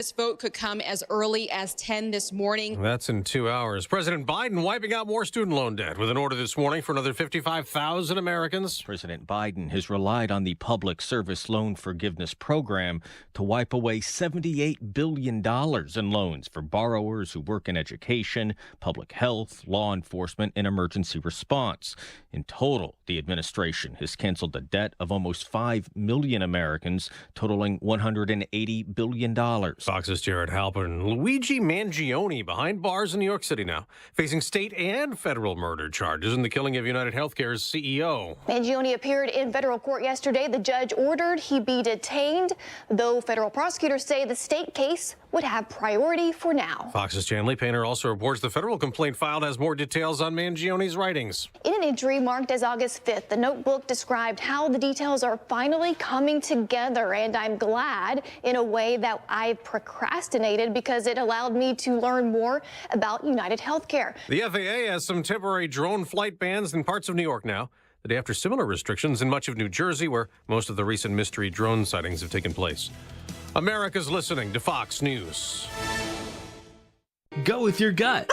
This vote could come as early as 10 this morning. That's in 2 hours. President Biden wiping out more student loan debt with an order this morning for another 55,000 Americans. President Biden has relied on the Public Service Loan Forgiveness Program to wipe away $78 billion in loans for borrowers who work in education, public health, law enforcement, and emergency response. In total, the administration has canceled a debt of almost 5 million Americans, totaling $180 billion. Fox's Jared Halpern. Luigi Mangione behind bars in New York City now, facing state and federal murder charges in the killing of United Healthcare's CEO. Mangione appeared in federal court yesterday. The judge ordered he be detained, though federal prosecutors say the state case would have priority for now. Fox's Chanley Painter also reports the federal complaint filed has more details on Mangione's writings. In an entry marked as August 5th, the notebook described how the details are finally coming together, and I'm glad in a way that I procrastinated because it allowed me to learn more about United Healthcare. The FAA has some temporary drone flight bans in parts of New York now, the day after similar restrictions in much of New Jersey, where most of the recent mystery drone sightings have taken place. America's listening to Fox News. Go with your gut.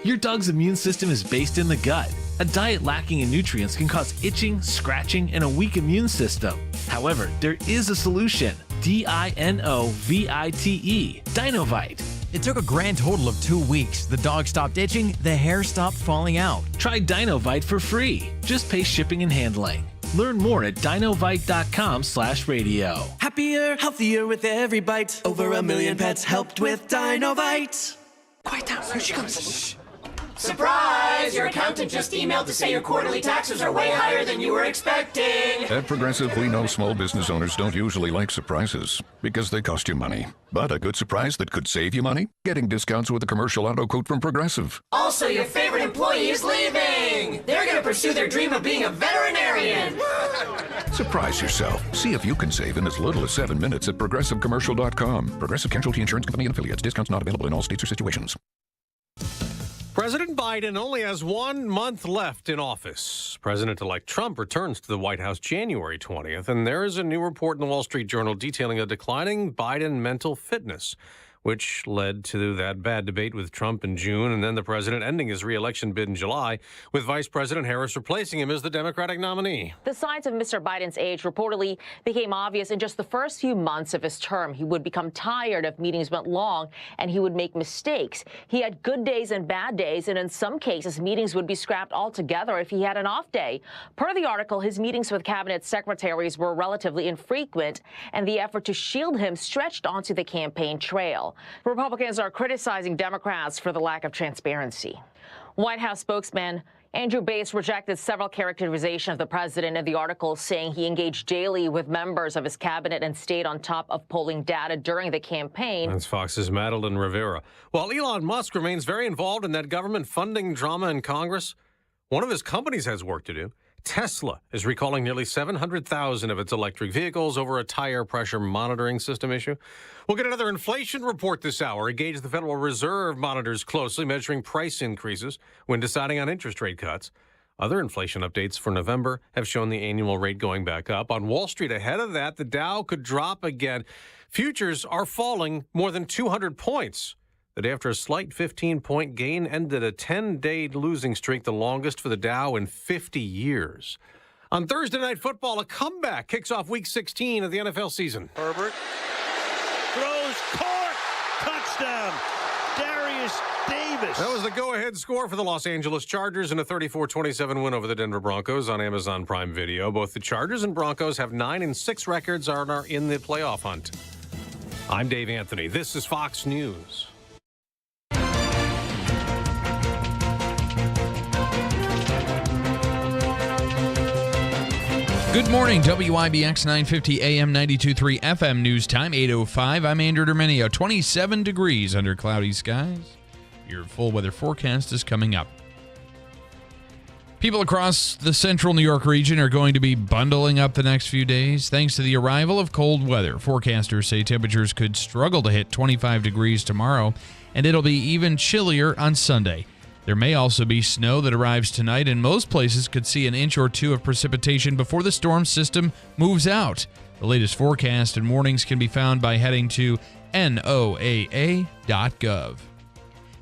Your dog's immune system is based in the gut. A diet lacking in nutrients can cause itching, scratching, and a weak immune system. However, there is a solution. DINOVITE, Dinovite. It took a grand total of 2 weeks. The dog stopped itching, the hair stopped falling out. Try Dinovite for free. Just pay shipping and handling. Learn more at dinovite.com/radio. Happier, healthier with every bite. Over 1 million pets helped with Dinovite. Quiet down, here she comes. Surprise! Your accountant just emailed to say your quarterly taxes are way higher than you were expecting. At Progressive, we know small business owners don't usually like surprises because they cost you money. But a good surprise that could save you money? Getting discounts with a commercial auto quote from Progressive. Also, your favorite employee is leaving. They're going to pursue their dream of being a veterinarian. Surprise yourself. See if you can save in as little as 7 minutes at ProgressiveCommercial.com. Progressive Casualty Insurance Company and affiliates. Discounts not available in all states or situations. President Biden only has 1 month left in office. President-elect Trump returns to the White House January 20th, and there is a new report in the Wall Street Journal detailing a declining Biden mental fitness, which led to that bad debate with Trump in June, and then the president ending his re-election bid in July, with Vice President Harris replacing him as the Democratic nominee. The signs of Mr. Biden's age reportedly became obvious in just the first few months of his term. He would become tired if meetings went long, and he would make mistakes. He had good days and bad days, and in some cases, meetings would be scrapped altogether if he had an off day. Per the article, his meetings with cabinet secretaries were relatively infrequent, and the effort to shield him stretched onto the campaign trail. Republicans are criticizing Democrats for the lack of transparency. White House spokesman Andrew Bates rejected several characterizations of the president in the article, saying he engaged daily with members of his cabinet and stayed on top of polling data during the campaign. That's Fox's Madeline Rivera. While Elon Musk remains very involved in that government funding drama in Congress, one of his companies has work to do. Tesla is recalling nearly 700,000 of its electric vehicles over a tire pressure monitoring system issue. We'll get another inflation report this hour. A gauge the Federal Reserve monitors closely, measuring price increases when deciding on interest rate cuts. Other inflation updates for November have shown the annual rate going back up. On Wall Street, ahead of that, the Dow could drop again. Futures are falling more than 200 points. The day after a slight 15-point gain ended a 10-day losing streak, the longest for the Dow in 50 years. On Thursday Night Football, a comeback kicks off Week 16 of the NFL season. Herbert throws, caught, touchdown, Darius Davis. That was the go-ahead score for the Los Angeles Chargers in a 34-27 win over the Denver Broncos on Amazon Prime Video. Both the Chargers and Broncos have 9-6 records and are in the playoff hunt. I'm Dave Anthony. This is Fox News. Good morning, WIBX 950 AM 92.3 FM news time, 8:05. I'm Andrew Dermenio. 27 degrees under cloudy skies. Your full weather forecast is coming up. People across the central New York region are going to be bundling up the next few days thanks to the arrival of cold weather. Forecasters say temperatures could struggle to hit 25 degrees tomorrow, and it'll be even chillier on Sunday. There may also be snow that arrives tonight, and most places could see an inch or two of precipitation before the storm system moves out. The latest forecast and warnings can be found by heading to NOAA.gov.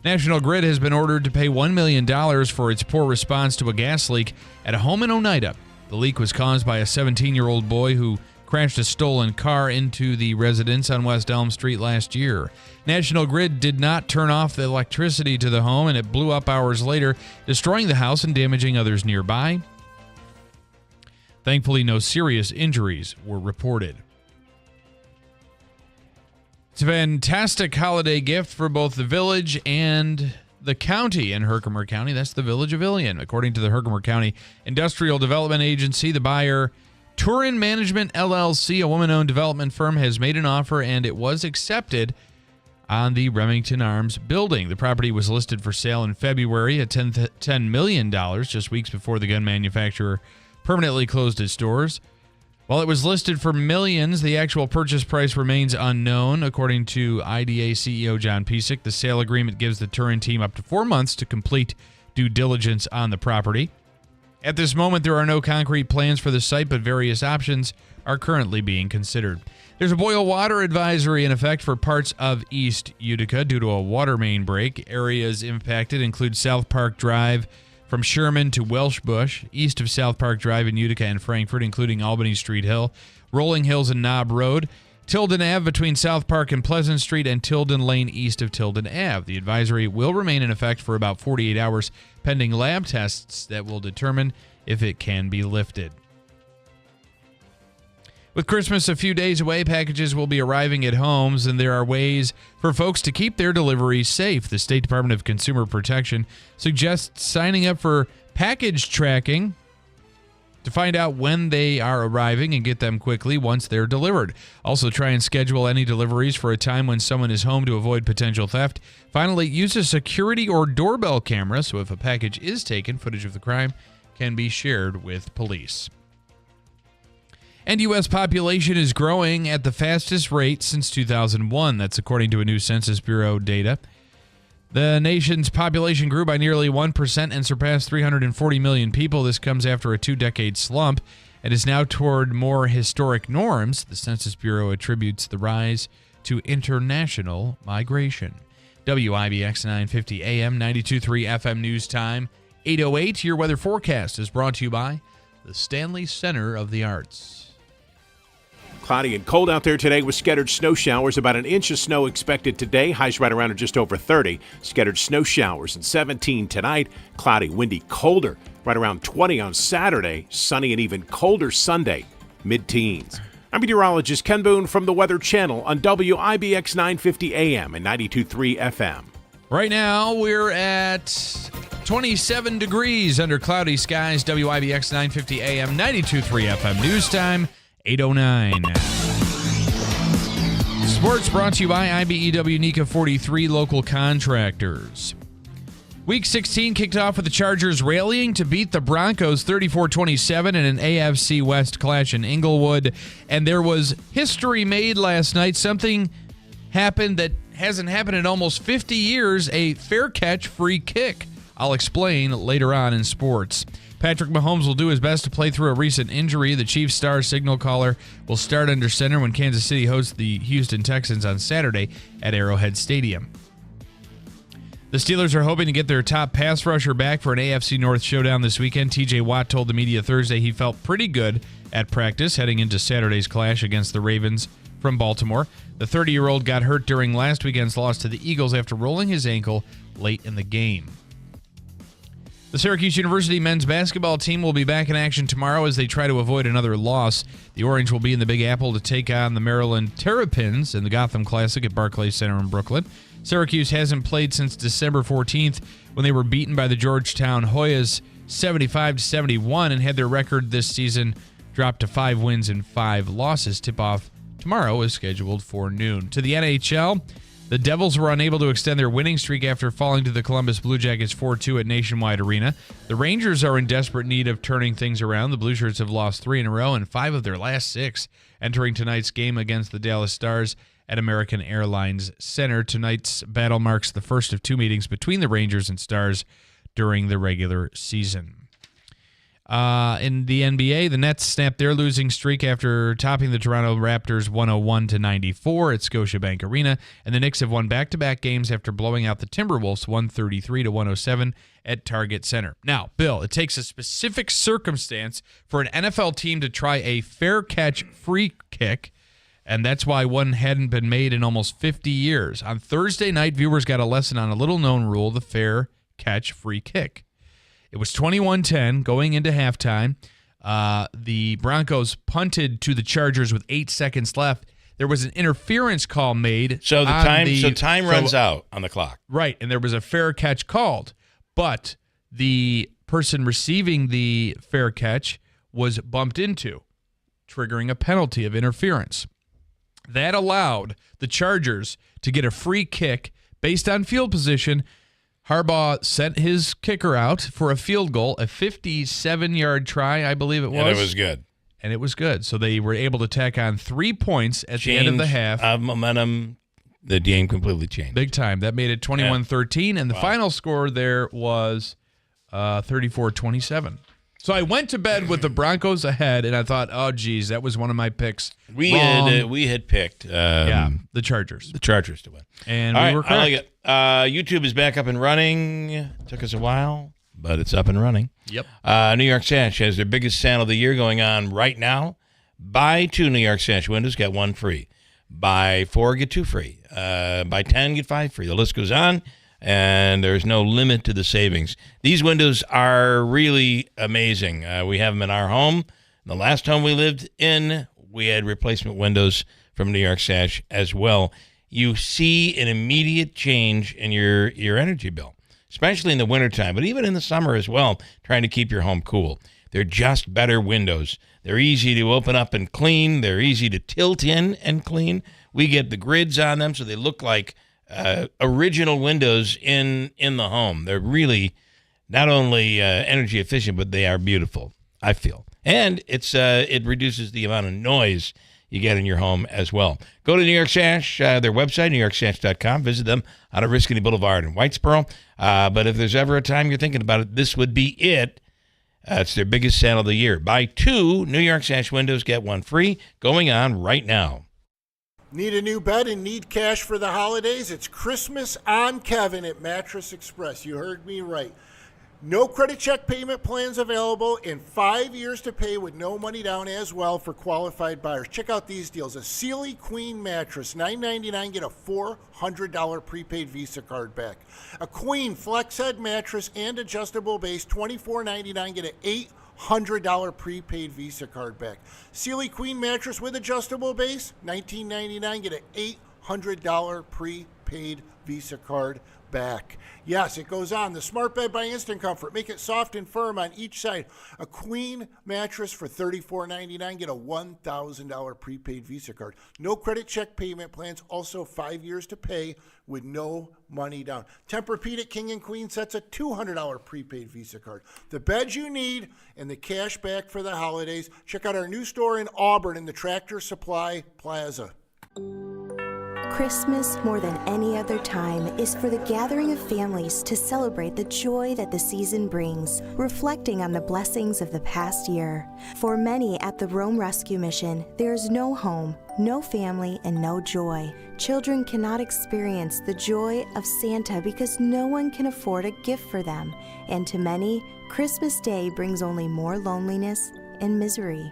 National Grid has been ordered to pay $1 million for its poor response to a gas leak at a home in Oneida. The leak was caused by a 17-year-old boy who crashed a stolen car into the residence on West Elm Street last year. National Grid did not turn off the electricity to the home, and it blew up hours later, destroying the house and damaging others nearby. Thankfully, no serious injuries were reported. It's a fantastic holiday gift for both the village and the county in Herkimer County. That's the Village of Ilion. According to the Herkimer County Industrial Development Agency, the buyer, Turin Management LLC, a woman-owned development firm, has made an offer, and it was accepted on the Remington Arms building. The property was listed for sale in February at $10 million, just weeks before the gun manufacturer permanently closed its doors. While it was listed for millions, the actual purchase price remains unknown. According to IDA CEO John Piesick, the sale agreement gives the Turin team up to 4 months to complete due diligence on the property. At this moment, there are no concrete plans for the site, but various options are currently being considered. There's a boil water advisory in effect for parts of East Utica due to a water main break. Areas impacted include South Park Drive from Sherman to Welsh Bush, east of South Park Drive in Utica and Frankfort, including Albany Street Hill, Rolling Hills and Knob Road, Tilden Ave between South Park and Pleasant Street, and Tilden Lane east of Tilden Ave. The advisory will remain in effect for about 48 hours, pending lab tests that will determine if it can be lifted. With Christmas a few days away, packages will be arriving at homes, and there are ways for folks to keep their deliveries safe. The State Department of Consumer Protection suggests signing up for package tracking to find out when they are arriving and get them quickly once they're delivered. Also, try and schedule any deliveries for a time when someone is home to avoid potential theft. Finally, use a security or doorbell camera so if a package is taken, footage of the crime can be shared with police. And U.S. population is growing at the fastest rate since 2001. That's according to a new Census Bureau data. The nation's population grew by nearly 1% and surpassed 340 million people. This comes after a 2-decade slump and is now toward more historic norms. The Census Bureau attributes the rise to international migration. WIBX 950 AM, 92.3 FM News Time, 8:08. Your weather forecast is brought to you by the Stanley Center of the Arts. Cloudy and cold out there today with scattered snow showers. About an inch of snow expected today. Highs right around or just over 30. Scattered snow showers and 17 tonight. Cloudy, windy, colder. Right around 20 on Saturday. Sunny and even colder Sunday. Mid-teens. I'm meteorologist Ken Boone from the Weather Channel on WIBX 950 AM and 92.3 FM. Right now, we're at 27 degrees under cloudy skies. WIBX 950 AM, 92.3 FM News Time. 8:09. Sports brought to you by IBEW NECA 43 local contractors. Week 16 kicked off with the Chargers rallying to beat the Broncos 34-27 in an AFC West clash in Inglewood. And there was history made last night. Something happened that hasn't happened in almost 50 years, a fair catch free kick. I'll explain later on in sports. Patrick Mahomes will do his best to play through a recent injury. The Chiefs star signal caller will start under center when Kansas City hosts the Houston Texans on Saturday at Arrowhead Stadium. The Steelers are hoping to get their top pass rusher back for an AFC North showdown this weekend. TJ Watt told the media Thursday he felt pretty good at practice heading into Saturday's clash against the Ravens from Baltimore. The 30-year-old got hurt during last weekend's loss to the Eagles after rolling his ankle late in the game. The Syracuse University men's basketball team will be back in action tomorrow as they try to avoid another loss. The Orange will be in the Big Apple to take on the Maryland Terrapins in the Gotham Classic at Barclays Center in Brooklyn. Syracuse hasn't played since December 14th when they were beaten by the Georgetown Hoyas 75-71 and had their record this season drop to 5 wins and 5 losses. Tip-off tomorrow is scheduled for noon. To the NHL, the Devils were unable to extend their winning streak after falling to the Columbus Blue Jackets 4-2 at Nationwide Arena. The Rangers are in desperate need of turning things around. The Blue Shirts have lost 3 in a row and 5 of their last 6, entering tonight's game against the Dallas Stars at American Airlines Center. Tonight's battle marks the first of 2 meetings between the Rangers and Stars during the regular season. In the NBA, the Nets snapped their losing streak after topping the Toronto Raptors 101-94 at Scotiabank Arena, and the Knicks have won back-to-back games after blowing out the Timberwolves 133-107 at Target Center. Now, Bill, it takes a specific circumstance for an NFL team to try a fair catch free kick, and that's why one hadn't been made in almost 50 years. On Thursday night, viewers got a lesson on a little-known rule, the fair catch free kick. It was 21-10 going into halftime. The Broncos punted to the Chargers with 8 seconds left. There was an interference call made. So time runs out on the clock. Right, and there was a fair catch called. But the person receiving the fair catch was bumped into, triggering a penalty of interference. That allowed the Chargers to get a free kick based on field position. Harbaugh sent his kicker out for a field goal, a 57-yard try, I believe it was. And it was good. And it was good. So they were able to tack on 3 points at the end of the half. Momentum, the game completely changed. Big time. That made it 21-13, and the final score there was 34-27. So I went to bed with the Broncos ahead, and I thought, oh, geez, that was one of my picks. We had picked the Chargers. The Chargers to win. And all we were right, correct. I like it. YouTube is back up and running. Took us a while, but it's up and running. Yep. New York Sash has their biggest sale of the year going on right now. Buy 2 New York Sash windows, get 1 free. Buy 4, get 2 free. Buy 10, get 5 free. The list goes on, and there's no limit to the savings. These windows are really amazing. We have them in our home. The last home we lived in, we had replacement windows from New York Sash as well. You see an immediate change in your energy bill, especially in the wintertime, but even in the summer as well, trying to keep your home cool. They're just better windows. They're easy to open up and clean. They're easy to tilt in and clean. We get the grids on them, so they look like original windows in the home. They're really not only energy efficient, but they are beautiful, I feel. And it reduces the amount of noise you get in your home as well. Go to New York Sash, their website, newyorksash.com. Visit them on Oriskany Boulevard in Whitesboro. But if there's ever a time you're thinking about it, this would be it. It's their biggest sale of the year. Buy 2 New York Sash windows, get 1 free, going on right now. Need a new bed and need cash for the holidays? It's Christmas on Kevin at Mattress Express. You heard me right. No credit check payment plans available in 5 years to pay with no money down as well for qualified buyers. Check out these deals. A Sealy Queen mattress, $999, get a $400 prepaid Visa card back. A Queen Flex Head mattress and adjustable base, $24.99, get an $800 prepaid Visa card back. Sealy Queen mattress with adjustable base, $19.99, get an $800 prepaid Visa card back. Yes, it goes on. The Smart Bed by Instant Comfort. Make it soft and firm on each side. A Queen mattress for $34.99. Get a $1,000 prepaid Visa card. No credit check payment plans. Also 5 years to pay with no money down. Tempur-Pedic King and Queen sets a $200 prepaid Visa card. The beds you need and the cash back for the holidays. Check out our new store in Auburn in the Tractor Supply Plaza. Christmas, more than any other time, is for the gathering of families to celebrate the joy that the season brings, reflecting on the blessings of the past year. For many at the Rome Rescue Mission, there is no home, no family, and no joy. Children cannot experience the joy of Santa because no one can afford a gift for them. And to many, Christmas Day brings only more loneliness and misery.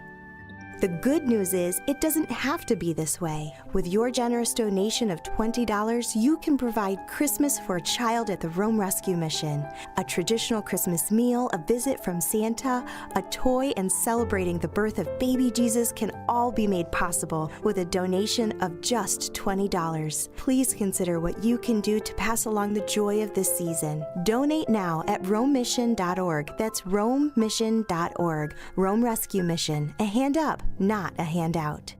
The good news is it doesn't have to be this way. With your generous donation of $20, you can provide Christmas for a child at the Rome Rescue Mission. A traditional Christmas meal, a visit from Santa, a toy, and celebrating the birth of baby Jesus can all be made possible with a donation of just $20. Please consider what you can do to pass along the joy of this season. Donate now at romemission.org. That's romemission.org. Rome Rescue Mission. A hand up, not a handout.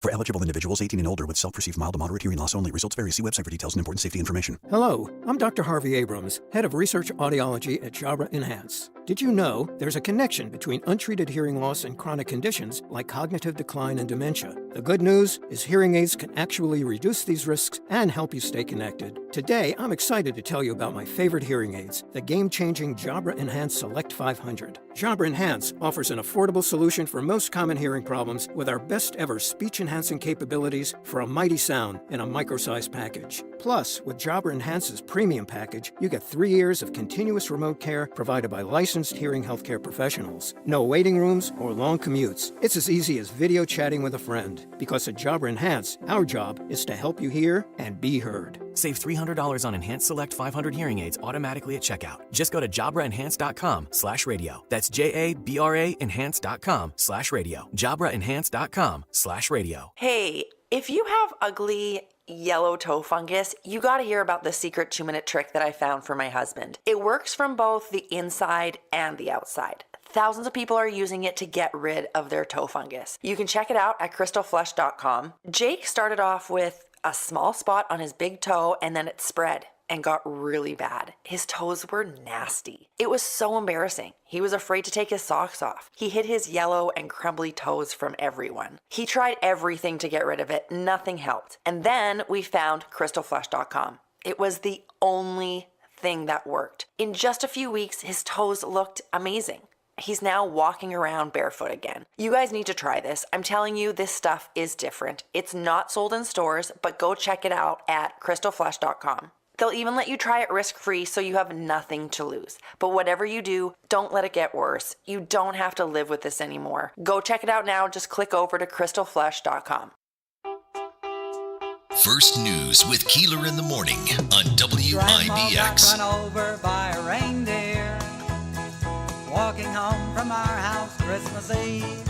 For eligible individuals 18 and older with self-perceived mild to moderate hearing loss only. Results vary. See website for details and important safety information. Hello, I'm Dr. Harvey Abrams, head of research audiology at Jabra Enhance. Did you know there's a connection between untreated hearing loss and chronic conditions like cognitive decline and dementia? The good news is hearing aids can actually reduce these risks and help you stay connected. Today, I'm excited to tell you about my favorite hearing aids, the game-changing Jabra Enhance Select 500. Jabra Enhance offers an affordable solution for most common hearing problems with our best-ever speech-enhancing capabilities for a mighty sound in a micro-sized package. Plus, with Jabra Enhance's premium package, you get 3 years of continuous remote care provided by licensed hearing healthcare professionals. No waiting rooms or long commutes. It's as easy as video chatting with a friend. Because at Jabra Enhance, our job is to help you hear and be heard. Save $300 on Enhance Select 500 hearing aids automatically at checkout. Just go to JabraEnhance.com/radio. That's JABRA Enhance.com/radio. JabraEnhance.com/radio. Hey, if you have ugly yellow toe fungus, you gotta hear about the secret 2-minute trick that I found for my husband. It works from both the inside and the outside. Thousands of people are using it to get rid of their toe fungus. You can check it out at crystalflesh.com. Jake started off with a small spot on his big toe and then it spread and got really bad. His toes were nasty. It was so embarrassing. He was afraid to take his socks off. He hid his yellow and crumbly toes from everyone. He tried everything to get rid of it. Nothing helped. And then we found crystalflesh.com. It was the only thing that worked. In just a few weeks, his toes looked amazing. He's now walking around barefoot again. You guys need to try this. I'm telling you, this stuff is different. It's not sold in stores, but go check it out at crystalflesh.com. They'll even let you try it risk-free so you have nothing to lose. But whatever you do, don't let it get worse. You don't have to live with this anymore. Go check it out now. Just click over to crystalflesh.com. First News with Keeler in the morning on WIBX. Run over by a reindeer, walking home from our house Christmas Eve.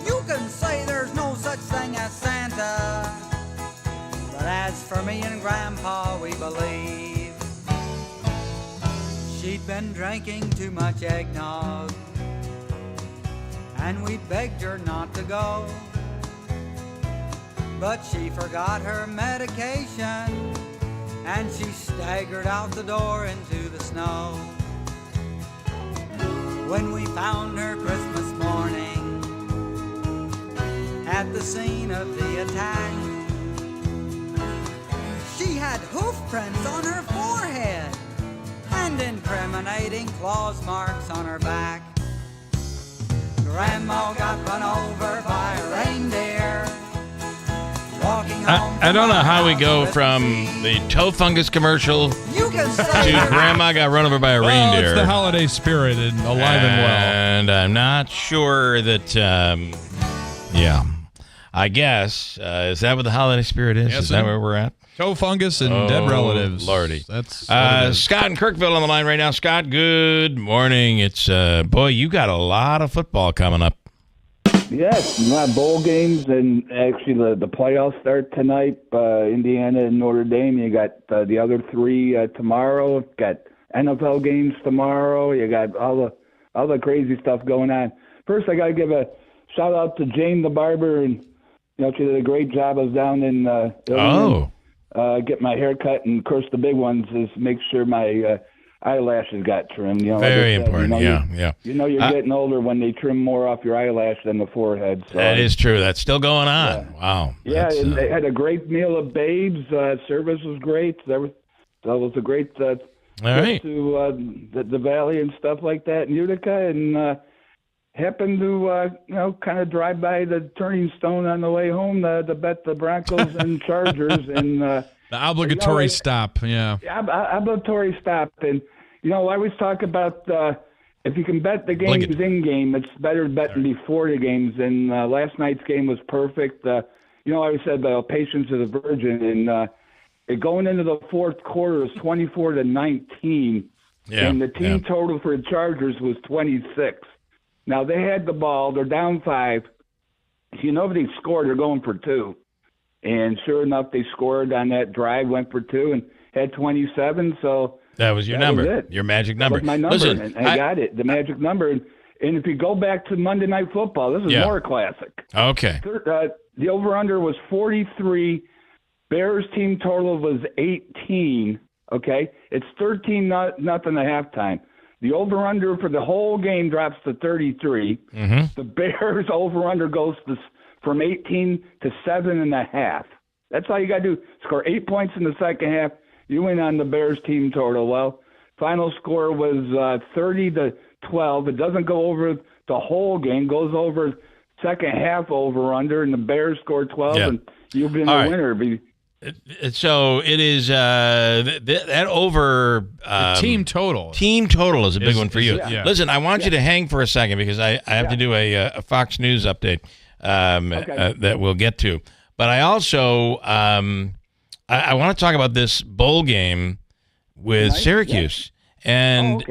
You can say there's no such thing as Santa, but as for me and Grandpa, we believe. She'd been drinking too much eggnog, and we begged her not to go. But she forgot her medication, and she staggered out the door into the snow. When we found her Christmas morning at the scene of the attack, she had hoof prints on her forehead and incriminating claws marks on her back. Grandma got run over by a reindeer. I don't know how we go from the toe fungus commercial to Grandma got run over by a reindeer. It's the holiday spirit and alive and well. And I'm not sure that, I guess, is that what the holiday spirit is? Yes, is that where we're at? Toe fungus and dead relatives. Lordy. That's Scott in Kirkville on the line right now. Scott, good morning. It's, boy, you got a lot of football coming up. Yes, my bowl games and actually the playoffs start tonight. Indiana and Notre Dame. You got the other three tomorrow. Got NFL games tomorrow. You got all the crazy stuff going on. First, I got to give a shout out to Jane the barber, and she did a great job. I was down in Illinois, get my hair cut, and of course the big ones is make sure my eyelashes got trimmed. Very important. Yeah. You're getting older when they trim more off your eyelash than the forehead. So. That is true. That's still going on. Yeah. Wow. Yeah, and they had a great meal of babes. Service was great. That was a great all right. to the Valley and stuff like that in Utica, and happened to kind of drive by the Turning Stone on the way home to bet the Broncos and Chargers and the obligatory stop. Yeah, obligatory stop. And I always talk about if you can bet the games in game, it's better betting before the games. And last night's game was perfect. I always said the patience of the Virgin, and going into the fourth quarter was 24-19, and the team total for the Chargers was 26. Now they had the ball; they're down 5. If nobody scored, they're going for 2. And sure enough, they scored on that drive, went for 2, and had 27. So that was your number, your magic number. That was my number. Listen, and I got it, the magic number. And if you go back to Monday Night Football, this is more classic. Okay. The over/under was 43. Bears team total was 18. Okay, it's 13-0 at halftime. The over-under for the whole game drops to 33. Mm-hmm. The Bears over-under goes from 18 to 7.5. That's all you got to do. Score 8 points in the second half. You win on the Bears team total. Well, final score was 30-12. It doesn't go over the whole game. Goes over second half over-under, and the Bears score 12, and you've been the winner. So it is that over the team total. Team total is a big one for you. Yeah. Listen, I want you to hang for a second because I have to do a Fox News update that we'll get to. But I also I want to talk about this bowl game with Syracuse, and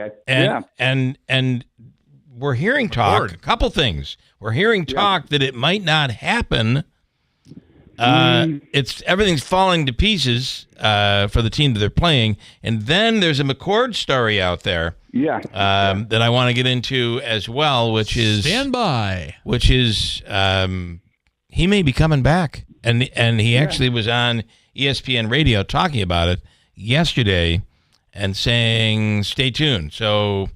we're hearing talk. A couple things. We're hearing talk that it might not happen. Everything's falling to pieces for the team that they're playing, and then there's a McCord story out there. That I want to get into as well, which is stand by. Which is he may be coming back, and he actually was on ESPN Radio talking about it yesterday, and saying stay tuned. So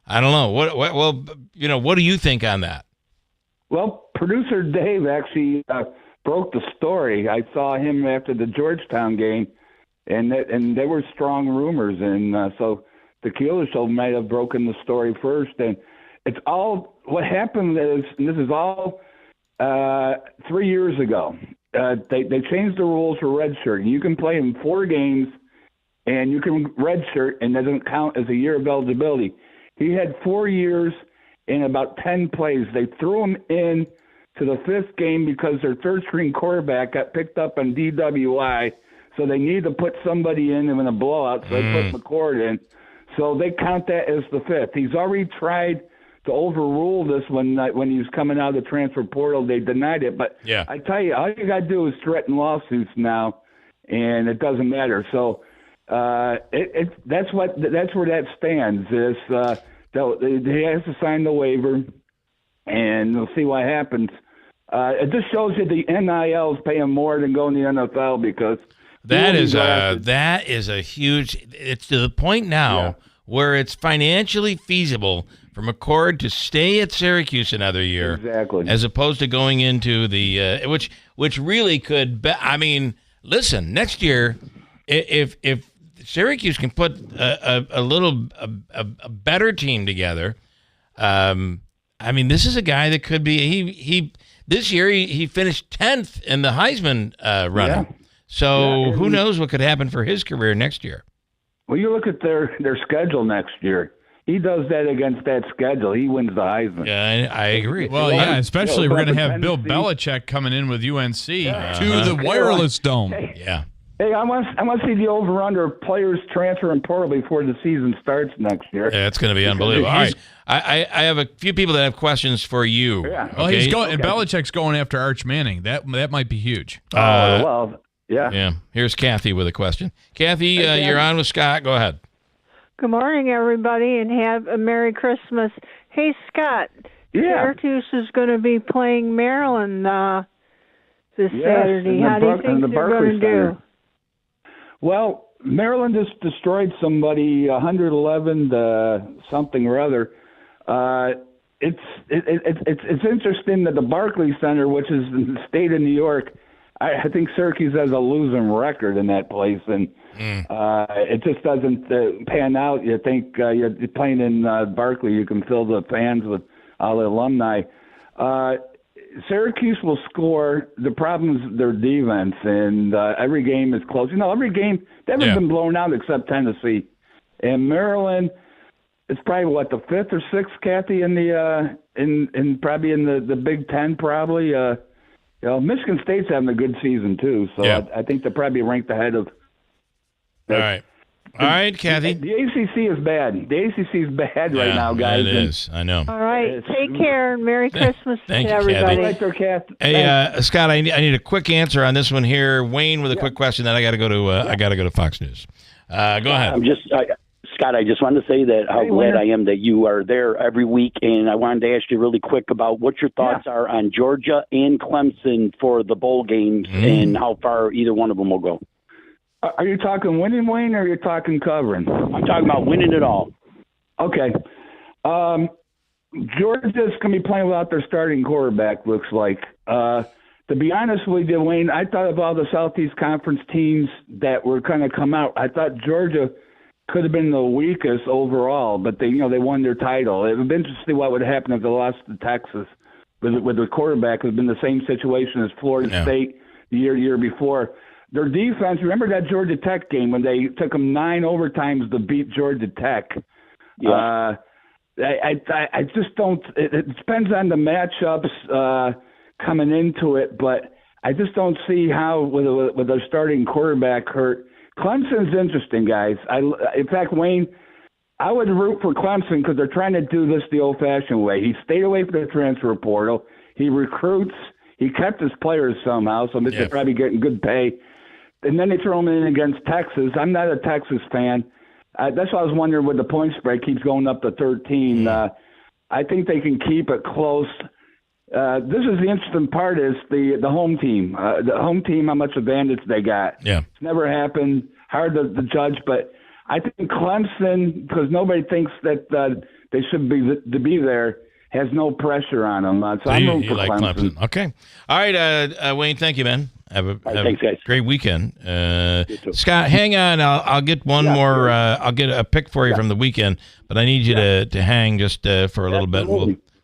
I don't know what do you think on that? Well, producer Dave actually broke the story. I saw him after the Georgetown game, and there were strong rumors, and so the Keeler show might have broken the story first. And it's all what happened is, and this is all 3 years ago. They changed the rules for redshirt. You can play in 4 games, and you can redshirt, and that doesn't count as a year of eligibility. He had 4 years in about 10 plays. They threw him in to the 5th game because their third-string quarterback got picked up on DWI, so they needed to put somebody in a blowout, so they put McCord in. So they count that as the 5th. He's already tried to overrule this when he was coming out of the transfer portal. They denied it. But I tell you, all you got to do is threaten lawsuits now, and it doesn't matter. So that's where that stands. Is he has to sign the waiver, and we'll see what happens. It just shows you the NIL is paying more than going to the NFL because that is a huge. It's to the point now where it's financially feasible for McCord to stay at Syracuse another year, as opposed to going into the which really could. I mean, listen, next year, if Syracuse can put a better team together, I mean, this is a guy that could be he this year he finished 10th in the Heisman running. So who knows what could happen for his career next year? Well, you look at their schedule next year. He does that against that schedule. He wins the Heisman. Yeah, I agree. Well, especially we're going to have Bill Belichick coming in with UNC to the Wireless Dome. Hey, I want to see the over/under players transfer in portal before the season starts next year. Yeah, it's going to be unbelievable. All right, I have a few people that have questions for you. Yeah. Well, he's going, and Belichick's going after Arch Manning. That might be huge. Yeah. Here's Kathy with a question. Kathy, you're on with Scott. Go ahead. Good morning, everybody, and have a Merry Christmas. Hey, Scott. Syracuse is going to be playing Maryland this Saturday. How do you think they're going to do? Well, Maryland just destroyed somebody, 111 to something or other. It's interesting that the Barclays Center, which is in the state of New York, I think Syracuse has a losing record in that place, and it just doesn't pan out. You think you're playing in Barclay, you can fill the fans with all the alumni. Syracuse will score. The problem is their defense, and every game is close. Every game, they haven't been blown out except Tennessee. And Maryland, it's probably, the 5th or 6th, Kathy, in the probably in the Big Ten, probably. Michigan State's having a good season, too, so I think they're probably ranked ahead of. All right, Kathy. The ACC is bad. The ACC is bad right now, guys. It is. I know. All right. Take care and Merry Christmas to everybody. Hey, Scott, I need a quick answer on this one here. Wayne with a quick question. Then I got to go to Fox News. Go ahead. Scott, I just wanted to say that how glad I am that you are there every week, and I wanted to ask you really quick about what your thoughts are on Georgia and Clemson for the bowl games and how far either one of them will go. Are you talking winning, Wayne, or are you talking covering? I'm talking about winning it all. Okay. Georgia's going to be playing without their starting quarterback, looks like. To be honest with you, Wayne, I thought of all the Southeast Conference teams that were going to come out. I thought Georgia could have been the weakest overall, but they won their title. It would be interesting to see what would happen if they lost to Texas with the quarterback. It would have been the same situation as Florida State the year before. Their defense, remember that Georgia Tech game when they took them 9 overtimes to beat Georgia Tech? Yeah. I just don't. It depends on the matchups coming into it, but I just don't see how with a starting quarterback hurt. Clemson's interesting, guys. In fact, Wayne, I would root for Clemson because they're trying to do this the old-fashioned way. He stayed away from the transfer portal. He recruits. He kept his players somehow, so they're probably getting good pay. And then they throw him in against Texas. I'm not a Texas fan. That's why I was wondering with the point spread keeps going up to 13. I think they can keep it close. This is the interesting part is the home team. The home team, how much advantage they got. Yeah. It's never happened. Hard to judge, but I think Clemson, because nobody thinks that they should be there, has no pressure on them. So I'm rooting for Clemson. Okay. All right, Wayne, thank you, man. Have a thanks, guys. Great weekend. Scott, hang on. I'll get one more. I'll get a pick for you from the weekend, but I need you to hang just for a little bit.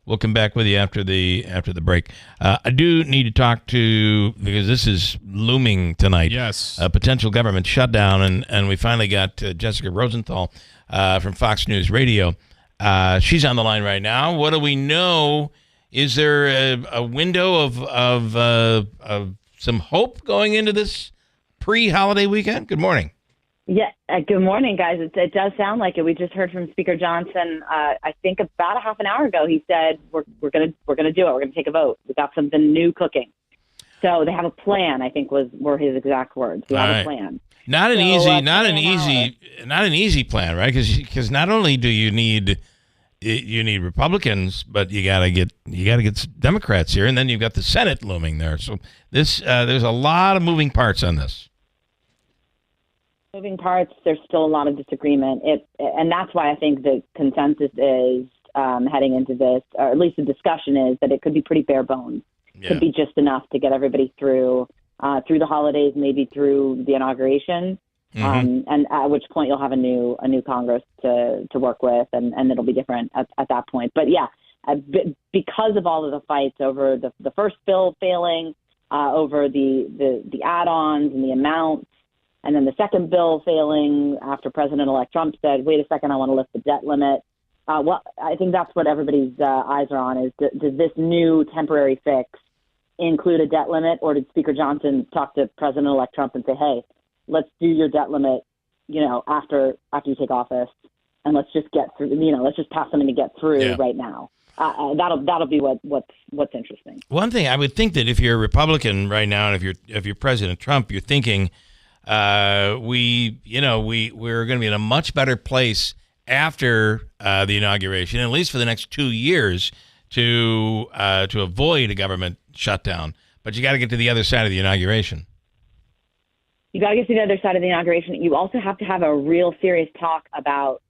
We'll come back with you after the break. I do need to talk to, because this is looming tonight. Yes. A potential government shutdown, and we finally got Jessica Rosenthal from Fox News Radio. She's on the line right now. What do we know? Is there a window of some hope going into this pre-holiday weekend? Good morning. Yeah, good morning, guys. It does sound like it. We just heard from Speaker Johnson. I think about a half an hour ago, he said we're gonna do it. We're gonna take a vote. We got something new cooking. So they have a plan. I think were his exact words. We have a plan. Not an easy plan, right? Because not only do you need Republicans, but you gotta get Democrats here, and then you've got the Senate looming there. So this there's a lot of moving parts on this. Moving parts. There's still a lot of disagreement. And that's why I think the consensus is heading into this, or at least the discussion is that it could be pretty bare bones. Yeah. Could be just enough to get everybody through the holidays, maybe through the inauguration. And at which point you'll have a new Congress to work with, and it'll be different at that point. But yeah, because of all of the fights over the first bill failing, over the add-ons and the amounts, and then the second bill failing after President-elect Trump said, "Wait a second, I want to lift the debt limit." Well, I think that's what everybody's eyes are on: is does this new temporary fix include a debt limit, or did Speaker Johnson talk to President-elect Trump and say, "Hey, let's do your debt limit, after you take office, and let's just get through. Let's just pass something to get through right now." That'll be what's interesting. One thing I would think that if you're a Republican right now, and if you're President Trump, you're thinking we're going to be in a much better place after the inauguration, at least for the next 2 years, to avoid a government shutdown. But you got to get to the other side of the inauguration. You got to get to the other side of the inauguration. You also have to have a real serious talk about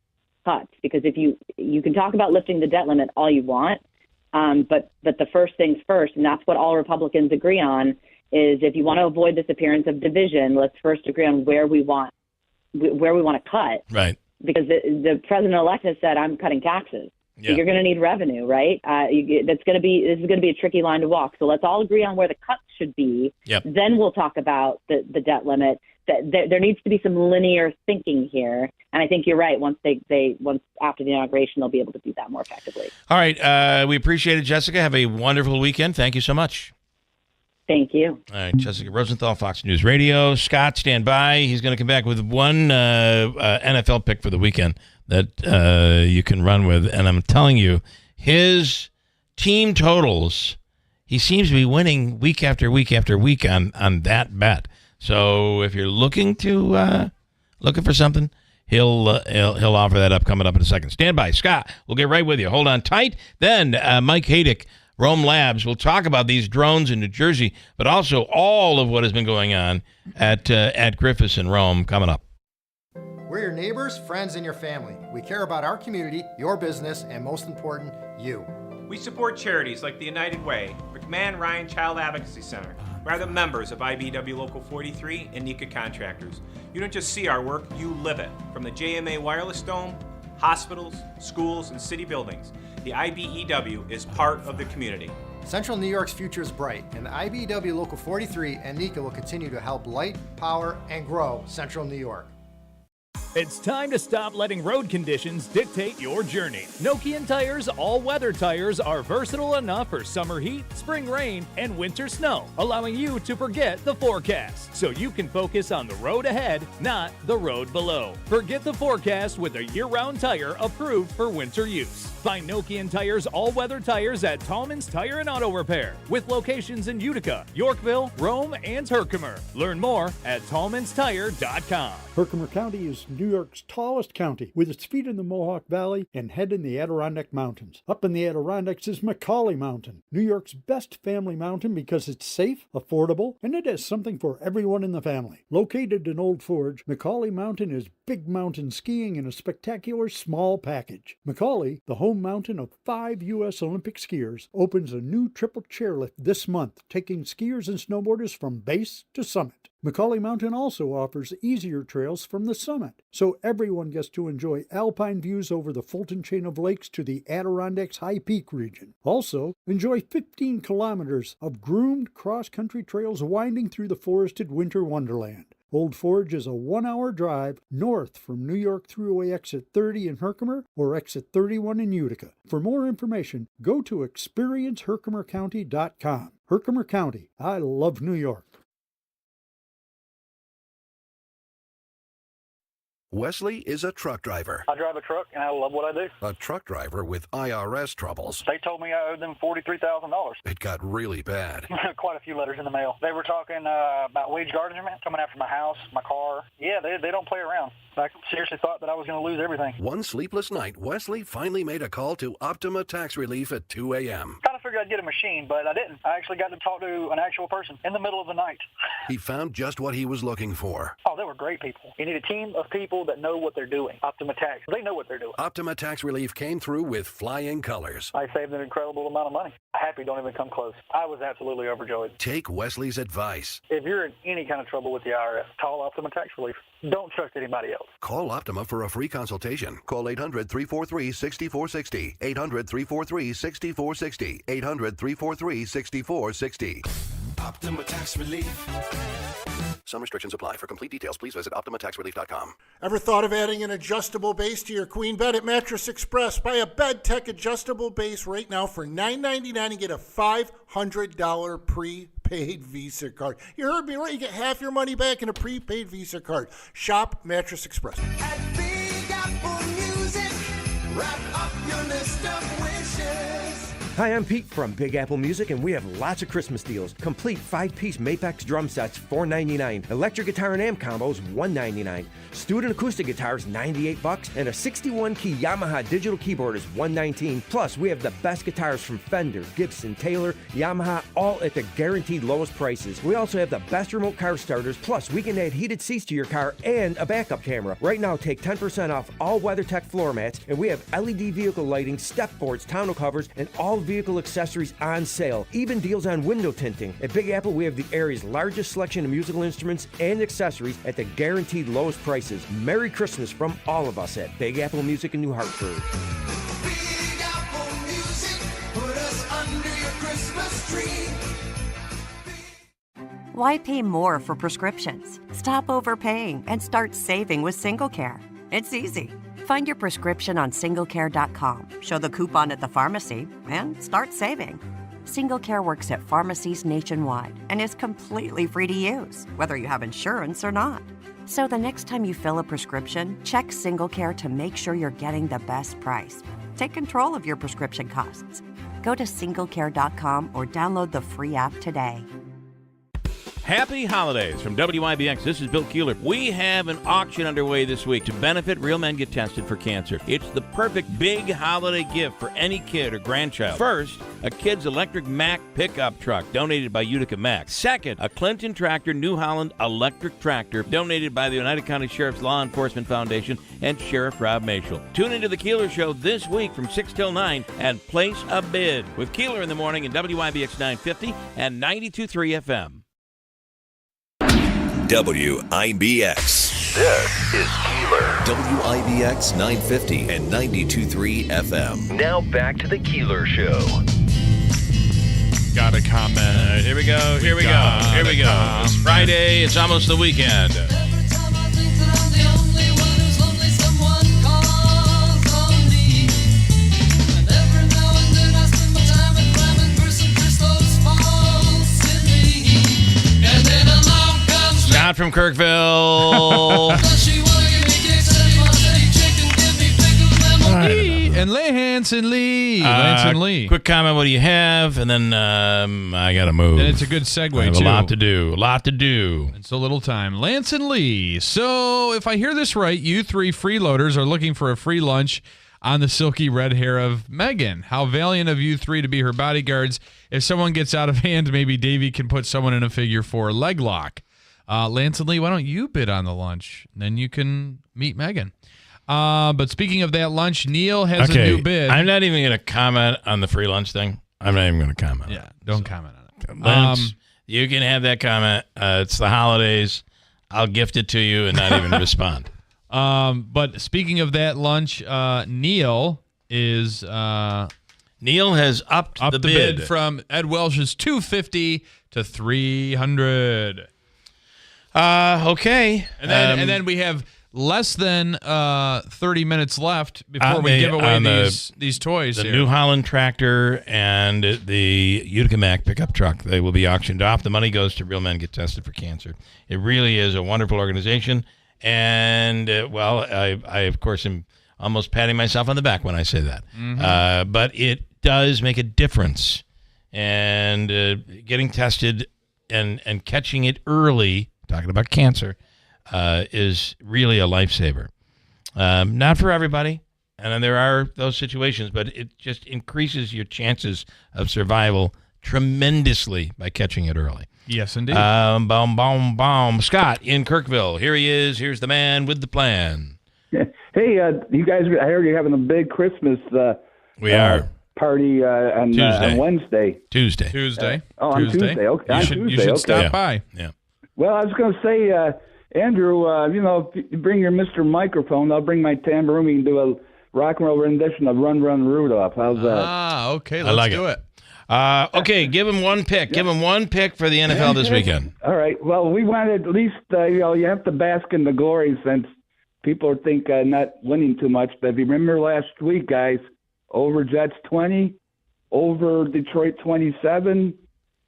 cuts, because if you can talk about lifting the debt limit all you want, but the first things first, and that's what all Republicans agree on, is if you want to avoid this appearance of division, let's first agree on where we want to cut. Right. Because the president-elect has said, "I'm cutting taxes." So you're going to need revenue, right? This is going to be a tricky line to walk. So let's all agree on where the cuts should be. Yep. Then we'll talk about the debt limit. There needs to be some linear thinking here, and I think you're right. Once after the inauguration, they'll be able to do that more effectively. All right, we appreciate it, Jessica. Have a wonderful weekend. Thank you so much. Thank you. All right, Jessica Rosenthal, Fox News Radio. Scott, stand by. He's going to come back with one NFL pick for the weekend that you can run with. And I'm telling you, his team totals, he seems to be winning week after week after week on that bet. So if you're looking for something, he'll offer that up coming up in a second. Stand by. Scott, we'll get right with you. Hold on tight. Then Mike Haydick, Rome Labs. We'll talk about these drones in New Jersey, but also all of what has been going on at Griffiths in Rome coming up. We're your neighbors, friends, and your family. We care about our community, your business, and most important, you. We support charities like the United Way, McMahon Ryan Child Advocacy Center. We are the members of IBEW Local 43 and NECA Contractors. You don't just see our work, you live it. From the JMA Wireless Dome, hospitals, schools, and city buildings, the IBEW is part of the community. Central New York's future is bright, and the IBEW Local 43 and NECA will continue to help light, power, and grow Central New York. It's time to stop letting road conditions dictate your journey. Nokian Tires all-weather tires are versatile enough for summer heat, spring rain, and winter snow, allowing you to forget the forecast, so you can focus on the road ahead, not the road below. Forget the forecast with a year-round tire approved for winter use. Find Nokian Tires all-weather tires at Tallman's Tire and Auto Repair, with locations in Utica, Yorkville, Rome, and Herkimer. Learn more at tallmanstire.com. Herkimer County is New York's tallest county, with its feet in the Mohawk Valley and head in the Adirondack Mountains. Up in the Adirondacks is Macaulay Mountain, New York's best family mountain because it's safe, affordable, and it has something for everyone in the family. Located in Old Forge, Macaulay Mountain is big mountain skiing in a spectacular small package. Macaulay, the home mountain of 5 U.S. Olympic skiers, opens a new triple chairlift this month, taking skiers and snowboarders from base to summit. Macaulay Mountain also offers easier trails from the summit, so everyone gets to enjoy alpine views over the Fulton chain of lakes to the Adirondacks High Peak region. Also, enjoy 15 kilometers of groomed cross-country trails winding through the forested winter wonderland. Old Forge is a 1-hour drive north from New York Thruway Exit 30 in Herkimer or Exit 31 in Utica. For more information, go to experienceherkimercounty.com. Herkimer County, I love New York. Wesley is a truck driver. I drive a truck, and I love what I do. A truck driver with IRS troubles. They told me I owed them $43,000. It got really bad. Quite a few letters in the mail. They were talking about wage garnishment, coming after my house, my car. Yeah, they don't play around. I seriously thought that I was going to lose everything. One sleepless night, Wesley finally made a call to Optima Tax Relief at 2 a.m. Kind of figured I'd get a machine, but I didn't. I actually got to talk to an actual person in the middle of the night. He found just what he was looking for. Oh, they were great people. You need a team of people that know what they're doing. Optima Tax, they know what they're doing. Optima Tax Relief came through with flying colors. I saved an incredible amount of money. Happy don't even come close. I was absolutely overjoyed. Take Wesley's advice. If you're in any kind of trouble with the IRS, call Optima Tax Relief. Don't trust anybody else. Call Optima for a free consultation. Call 800-343-6460. 800-343-6460. 800-343-6460. Optima Tax Relief. Some restrictions apply. For complete details, please visit OptimaTaxRelief.com. Ever thought of adding an adjustable base to your queen bed at Mattress Express? Buy a Bed Tech adjustable base right now for $9.99 and get a $500 prepaid Visa card. You heard me right. You get half your money back in a prepaid Visa card. Shop Mattress Express. At Big Apple Music, wrap up your list of wishes. Hi, I'm Pete from Big Apple Music, and we have lots of Christmas deals. Complete 5-piece Mapex drum sets, $4.99. Electric guitar and amp combos, $1.99. Student acoustic guitars, $98. And a 61-key Yamaha digital keyboard is $119. Plus, we have the best guitars from Fender, Gibson, Taylor, Yamaha, all at the guaranteed lowest prices. We also have the best remote car starters. Plus, we can add heated seats to your car and a backup camera. Right now, take 10% off all WeatherTech floor mats, and we have LED vehicle lighting, step boards, tonneau covers, and all vehicle accessories on sale. Even deals on window tinting. At Big Apple, we have the area's largest selection of musical instruments and accessories at the guaranteed lowest prices. Merry Christmas from all of us at Big Apple Music in New Hartford. Big Apple Music, put us under your Christmas tree. Why pay more for prescriptions? Stop overpaying and start saving with SingleCare. It's easy. Find your prescription on singlecare.com, show the coupon at the pharmacy, and start saving. SingleCare works at pharmacies nationwide and is completely free to use, whether you have insurance or not. So the next time you fill a prescription, check SingleCare to make sure you're getting the best price. Take control of your prescription costs. Go to singlecare.com or download the free app today. Happy holidays from WIBX. This is Bill Keeler. We have an auction underway this week to benefit Real Men Get Tested for Cancer. It's the perfect big holiday gift for any kid or grandchild. First, a kid's electric Mack pickup truck donated by Utica Mack. Second, a Clinton Tractor New Holland electric tractor donated by the Oneida County Sheriff's Law Enforcement Foundation and Sheriff Rob Mashel. Tune into the Keeler Show this week from 6 till 9 and place a bid with Keeler in the morning in WIBX 950 and 92.3 FM. WIBX. This is Keeler. WIBX 950 and 92.3 FM. Now back to the Keeler Show. Got a comment. Here we go. It's Friday. It's almost the weekend. Scott from Kirkville. And Lance and Lee. Quick comment, what do you have? And then I got to move. And it's a good segue, I have too. a lot to do. It's a little time. Lance and Lee. So if I hear this right, you three freeloaders are looking for a free lunch on the silky red hair of Megan. How valiant of you three to be her bodyguards. If someone gets out of hand, maybe Davey can put someone in a figure 4 leg lock. Lance and Lee, why don't you bid on the lunch? Then you can meet Megan. But speaking of that lunch, Neil has a new bid. I'm not even going to comment on the free lunch thing. I'm not even going to comment. Yeah, don't comment on it. Lance, you can have that comment. It's the holidays. I'll gift it to you and not even respond. But speaking of that lunch, Neil has upped the bid from Ed Welsh's $250 to $300. Okay. And then we have less than 30 minutes left before we give away these toys. The here. New Holland tractor and the Utica Mack pickup truck. They will be auctioned off. The money goes to Real Men Get Tested for Cancer. It really is a wonderful organization. And, I of course, am almost patting myself on the back when I say that. Mm-hmm. But it does make a difference. And getting tested and catching it early, talking about cancer, is really a lifesaver. Not for everybody, and then there are those situations, but it just increases your chances of survival tremendously by catching it early. Yes, indeed. Scott in Kirkville. Here he is. Here's the man with the plan. Hey, you guys, I heard you're having a big Christmas we are party on Wednesday. Tuesday. On Tuesday. Okay. You should stop by. Yeah. Well, I was going to say, Andrew, if you bring your Mr. Microphone, I'll bring my tambourine. We can do a rock and roll rendition of Run, Run, Rudolph. How's that? Okay. Let's do it. Okay, give him one pick. Give him one pick for the NFL this weekend. All right. Well, we wanted at least, you have to bask in the glory since people think not winning too much. But if you remember last week, guys, over Jets 20, over Detroit 27,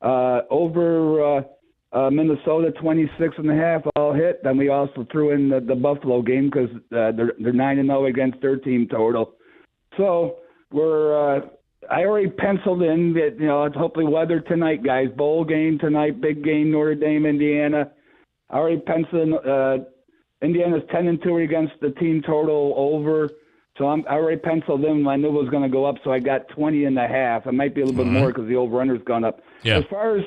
over Minnesota 26.5 all hit. Then we also threw in the Buffalo game because they're 9-0 against their team total. So I already penciled in that it's hopefully weather tonight, guys. Bowl game tonight, big game, Notre Dame, Indiana. I already penciled in Indiana's 10-2 against the team total over. So I already penciled in. I knew it was going to go up, so I got 20.5. It might be a little bit more because the over-under's gone up. Yeah. As far as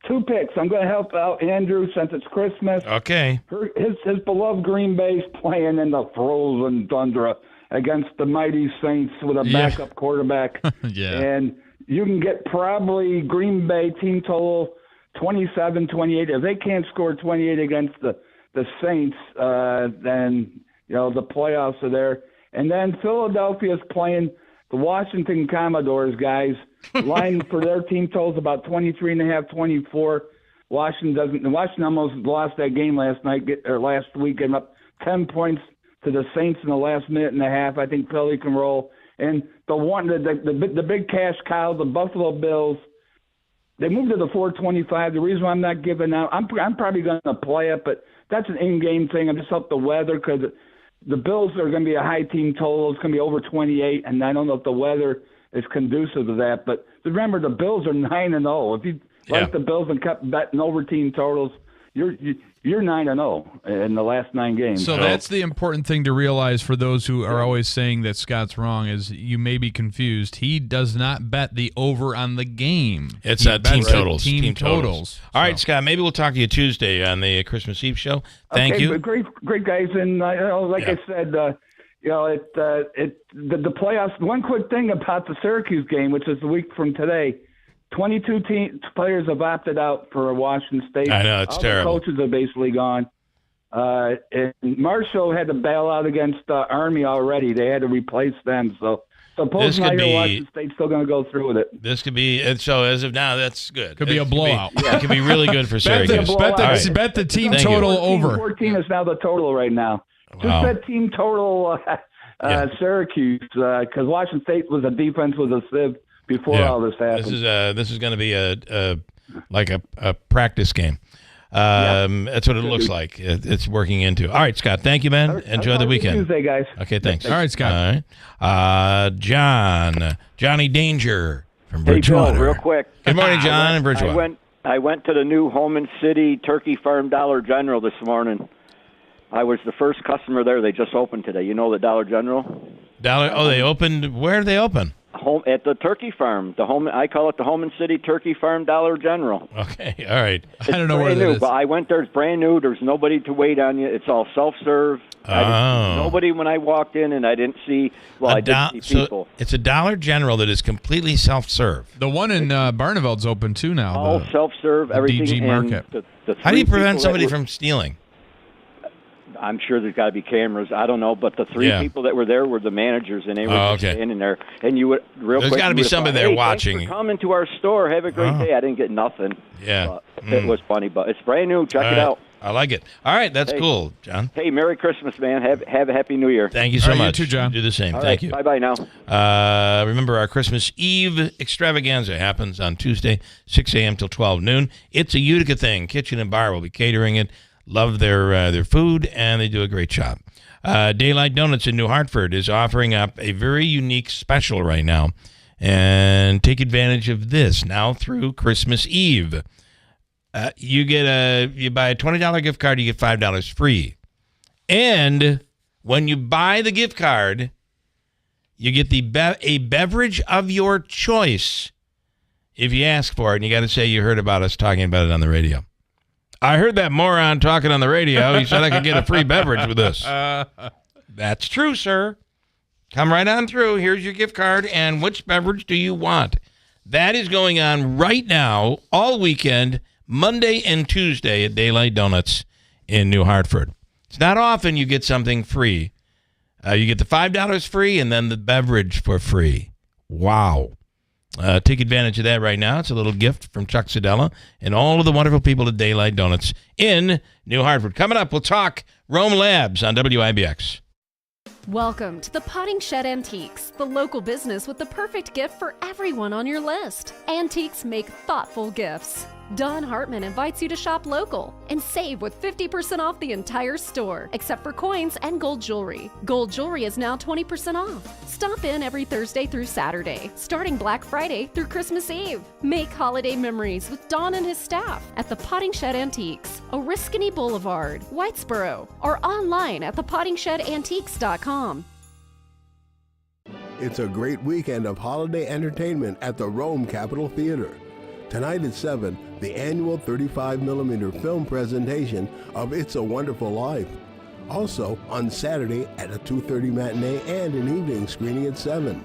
two picks, I'm going to help out Andrew since it's Christmas. Okay. His beloved Green Bay's playing in the frozen tundra against the mighty Saints with a backup quarterback. Yeah. And you can get probably Green Bay team total 27-28. If they can't score 28 against the Saints, then the playoffs are there. And then Philadelphia's playing the Washington Commodores, guys. Line for their team totals about 23.5, 24. Washington almost lost that game last week, getting up 10 points to the Saints in the last minute and a half. I think Philly can roll. And the big cash cow, the Buffalo Bills, they moved to the 425. The reason why I'm not giving out, I'm probably going to play it, but that's an in-game thing. I'm just up the weather because the Bills are going to be a high team total. It's going to be over 28, and I don't know if the weather is conducive to that. But remember, the Bills are 9-0. If you like the Bills and kept betting over team totals, you're 9-0 in the last 9 games. So that's the important thing to realize for those who are always saying that Scott's wrong is you may be confused. He does not bet the over on the game. It's team totals. Team totals. All right, Scott, maybe we'll talk to you Tuesday on the Christmas Eve show. Thank you. Great guys. And, I said, the playoffs, one quick thing about the Syracuse game, which is a week from today, 22 players have opted out for Washington State. I know, it's terrible. The coaches are basically gone. And Marshall had to bail out against Army already. They had to replace them. So supposedly Washington State's still going to go through with it. This could be, so as of now, that's good. Could be a blowout. It could be really good for Syracuse. Bet the team total over. 14 is now the total right now. Wow. Just bet team total Syracuse, because Washington State was a sieve before all this happened. This is going to be a practice game. That's what it looks like. It's working into. All right, Scott. Thank you, man. Enjoy the weekend. Tuesday, guys. Okay, thanks. All right, Scott. All right. Johnny Danger from Bridgewater. Hey, Bill, real quick. Good morning, John in Bridgewater. I went to the new Holman City Turkey Farm Dollar General this morning. I was the first customer there. They just opened today. You know the Dollar General? They opened. Where did they open? At the turkey farm. I call it the Holman City Turkey Farm Dollar General. Okay, all right. I don't know where it is. But I went there. It's brand new. There's nobody to wait on you. It's all self-serve. Nobody when I walked in, and I didn't see. I did see people. So it's a Dollar General that is completely self-serve. The one in Barneveld's open too now. All self-serve. Everything. DG Market. How do you prevent somebody from stealing? I'm sure there's got to be cameras. I don't know, but the 3 people that were there were the managers, and they were just standing there. And you would there's got to be somebody there watching. Thanks for coming to our store. Have a great day. I didn't get nothing. Yeah, it was funny, but it's brand new. Check it out. I like it. All right, that's cool, John. Hey, Merry Christmas, man. Have a Happy New Year. Thank you so much. You too, John. Do the same. All Thank right, you. Bye-bye now. Remember, our Christmas Eve extravaganza happens on Tuesday, 6 a.m. till 12 noon. It's a Utica thing. Kitchen and Bar will be catering it. Love their food, and they do a great job. Daylight Donuts in New Hartford is offering up a very unique special right now. And take advantage of this now through Christmas Eve. You buy a $20 gift card, you get $5 free. And when you buy the gift card, you get a beverage of your choice if you ask for it. And you got to say you heard about us talking about it on the radio. I heard that moron talking on the radio. He said I could get a free beverage with this. That's true, sir. Come right on through. Here's your gift card. And which beverage do you want? That is going on right now, all weekend, Monday and Tuesday at Daylight Donuts in New Hartford. It's not often you get something free. You get the $5 free and then the beverage for free. Wow. Take advantage of that right now. It's a little gift from Chuck Sedella and all of the wonderful people at Daylight Donuts in New Hartford. Coming up, we'll talk Rome Labs on WIBX. Welcome to the Potting Shed Antiques, the local business with the perfect gift for everyone on your list. Antiques make thoughtful gifts. Don Hartman invites you to shop local and save with 50% off the entire store, except for coins and gold jewelry. Gold jewelry is now 20% off. Stop in every Thursday through Saturday, starting Black Friday through Christmas Eve. Make holiday memories with Don and his staff at the Potting Shed Antiques, Oriskany Boulevard, Whitesboro, or online at thepottingshedantiques.com. It's a great weekend of holiday entertainment at the Rome Capitol Theater. Tonight at 7, the annual 35mm film presentation of It's a Wonderful Life. Also, on Saturday at a 2:30 matinee and an evening screening at 7.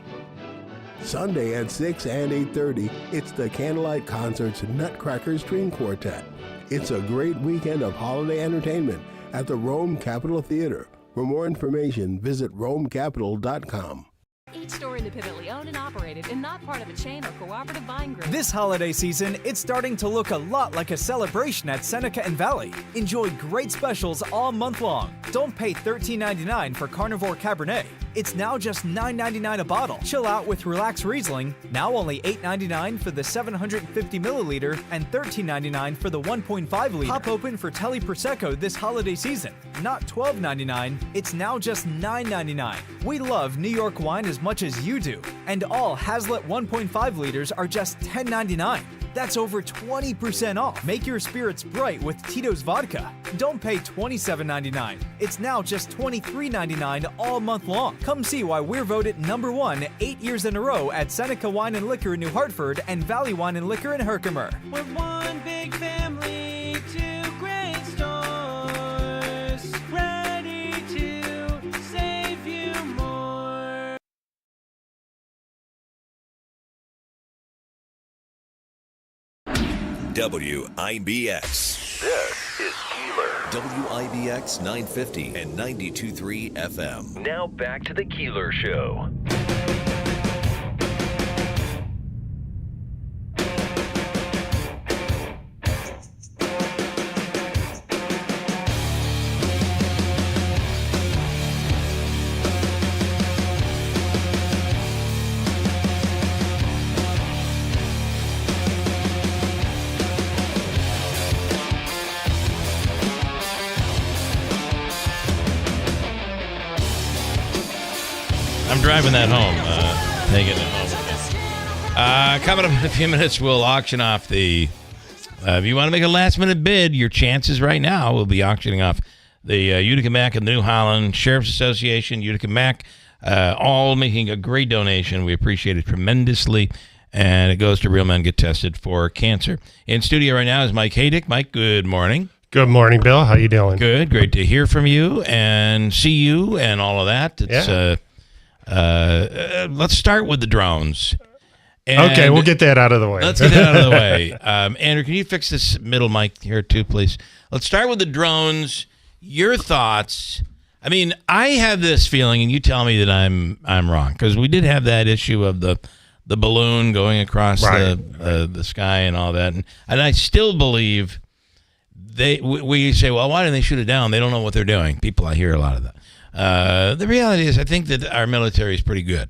Sunday at 6 and 8:30, it's the Candlelight Concerts Nutcracker String Quartet. It's a great weekend of holiday entertainment at the Rome Capitol Theater. For more information, visit romecapital.com. Each store independently owned and operated and not part of a chain or cooperative buying group. This holiday season, it's starting to look a lot like a celebration at Seneca and Valley. Enjoy great specials all month long. Don't pay $13.99 for Carnivore Cabernet. It's now just $9.99 a bottle. Chill out with Relax Riesling, now only $8.99 for the 750 milliliter and $13.99 for the 1.5 liter. Pop open for Telly Prosecco this holiday season. Not $12.99, it's now just $9.99. We love New York wine as much as you do, and all Hazlitt 1.5 liters are just $10.99. That's over 20% off. Make your spirits bright with Tito's Vodka. Don't pay $27.99. It's now just $23.99 all month long. Come see why we're voted #1 8 years in a row at Seneca Wine and Liquor in New Hartford and Valley Wine and Liquor in Herkimer. We're one big family, 2 great stores, ready to save you more. WIBX. This is Keeler. WIBX 950 and 92.3 FM. Now back to the Keeler Show. I'm driving that home, taking it home with me. Coming up in a few minutes, we'll auction off the, if you want to make a last-minute bid, your chances right now, we'll be auctioning off the Utica Mac and New Holland Sheriff's Association, Utica Mac, all making a great donation. We appreciate it tremendously, and it goes to Real Men Get Tested for Cancer. In studio right now is Mike Haydick. Mike, good morning. Good morning, Bill. How you doing? Good. Great to hear from you and see you and all of that. It's, let's start with the drones. And okay, we'll get that out of the way. Let's get that out of the way. Andrew, can you fix this middle mic here too, please? Let's start with the drones. Your thoughts. I mean, I have this feeling, and you tell me that I'm wrong, because we did have that issue of the balloon going across the sky and all that, and I still believe we say, well, why didn't they shoot it down? They don't know what they're doing. I hear a lot of that. The reality is, I think that our military is pretty good.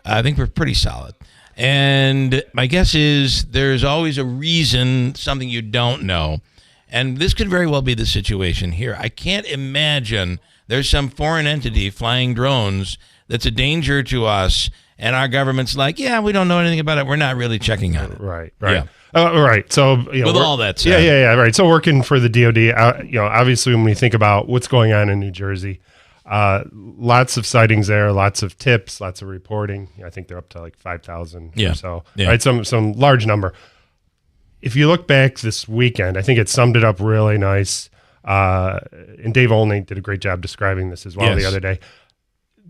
I think we're pretty solid. And my guess is there's always a reason, something you don't know. And this could very well be the situation here. I can't imagine there's some foreign entity flying drones that's a danger to us, and our government's like, yeah, we don't know anything about it. We're not really checking on it. Right. Yeah. Right. So, with all that said. Yeah. Right. So working for the DOD, obviously when we think about what's going on in New Jersey, lots of sightings there, lots of tips, lots of reporting. I think they're up to like 5,000 or so. Yeah. Right. Some large number. If you look back this weekend, I think it summed it up really nice. And Dave Olney did a great job describing this as well the other day.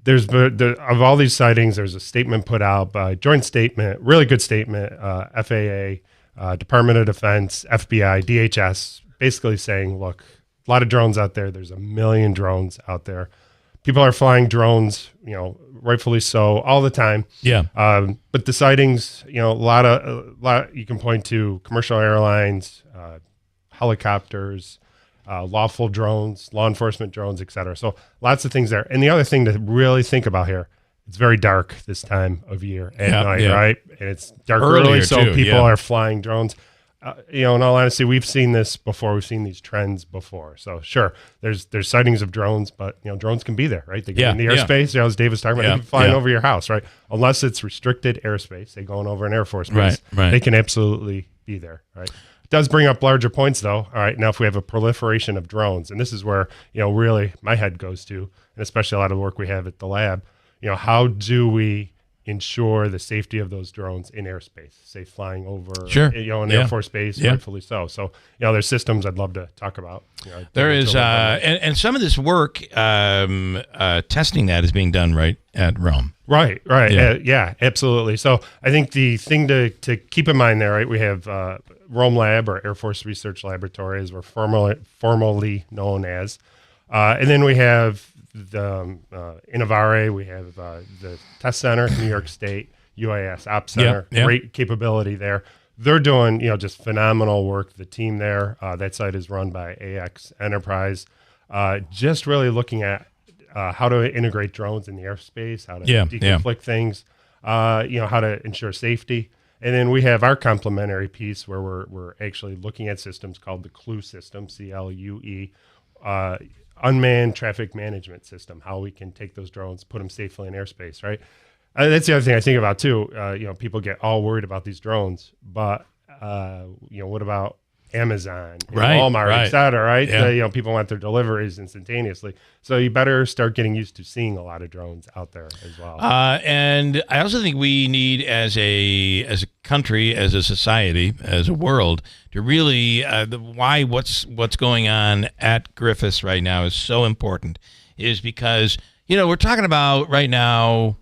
Of all these sightings, there's a statement put out by joint statement, really good statement, FAA, Department of Defense, FBI, DHS, basically saying, look, a lot of drones out there. There's 1 million drones out there. People are flying drones, rightfully so, all the time. Yeah. But the sightings, a lot you can point to commercial airlines, helicopters, lawful drones, law enforcement drones, et cetera. So lots of things there. And the other thing to really think about here, it's very dark this time of year at night, right? And it's dark early, so people are flying drones. In all honesty, we've seen this before. We've seen these trends before. So sure, there's sightings of drones, but drones can be there, right? They get in the airspace. As Dave was talking about, they can flying over your house, right? Unless it's restricted airspace, they going over an Air Force base. Right. They can absolutely be there, right? It does bring up larger points, though. All right, now if we have a proliferation of drones, and this is where really my head goes to, and especially a lot of the work we have at the lab. How do we ensure the safety of those drones in airspace, say flying over, an Air Force base, rightfully so. So, there's systems I'd love to talk about. There is, and some of this work testing that is being done right at Rome. Right. Yeah, absolutely. So I think the thing to keep in mind there, right, we have Rome Lab, or Air Force Research Laboratory, as we're formally known as. And then we have the Innovare, we have the Test Center, New York State, UAS Ops Center, great capability there. They're doing, just phenomenal work. The team there, that site is run by AX Enterprise, just really looking at how to integrate drones in the airspace, how to deconflict things, how to ensure safety. And then we have our complementary piece where we're actually looking at systems called the CLUE system, CLUE, unmanned traffic management system, how we can take those drones, put them safely in airspace, right? That's the other thing I think about too. People get all worried about these drones, but what about Amazon, Right, Walmart, right. et cetera, right? Yeah. People want their deliveries instantaneously. So you better start getting used to seeing a lot of drones out there as well. And I also think we need, as a country, as a society, as a world, to really what's going on at Griffiths right now is so important, is because we're talking about right now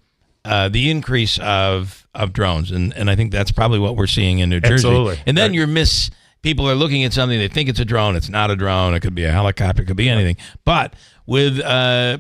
the increase of drones, and I think that's probably what we're seeing in New Jersey. Absolutely. And then people are looking at something, they think it's a drone, it's not a drone, it could be a helicopter, it could be anything. But with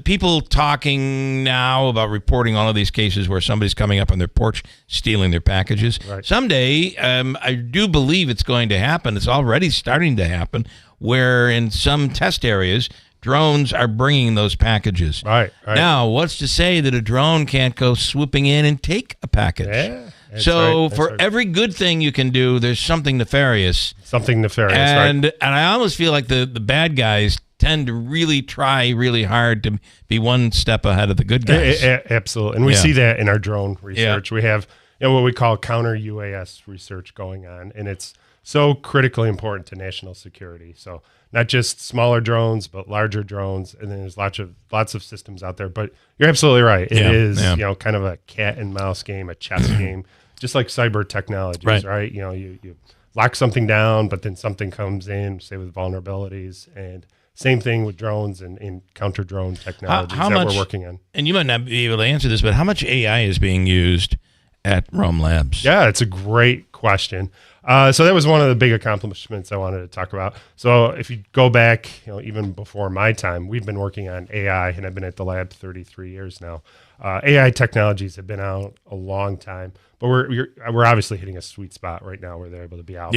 people talking now about reporting all of these cases where somebody's coming up on their porch stealing their packages, someday I do believe it's going to happen. It's already starting to happen, where in some test areas, drones are bringing those packages. Right. Now, what's to say that a drone can't go swooping in and take a package? Yeah. That's So right. for every good thing you can do, there's something nefarious. And I almost feel like the bad guys tend to really try really hard to be one step ahead of the good guys. Absolutely. And we see that in our drone research. We have what we call counter UAS research going on, and it's so critically important to national security. So not just smaller drones, but larger drones, and then there's lots of systems out there. But you're absolutely right. It is kind of a cat and mouse game, a chess game, just like cyber technologies, right? You lock something down, but then something comes in, say with vulnerabilities, and same thing with drones and counter drone technologies we're working on. And you might not be able to answer this, but how much AI is being used at Rome Labs? Yeah, it's a great question. So that was one of the big accomplishments I wanted to talk about. So if you go back, even before my time, we've been working on AI, and I've been at the lab 33 years now. AI technologies have been out a long time, but we're obviously hitting a sweet spot right now where they're able to be out.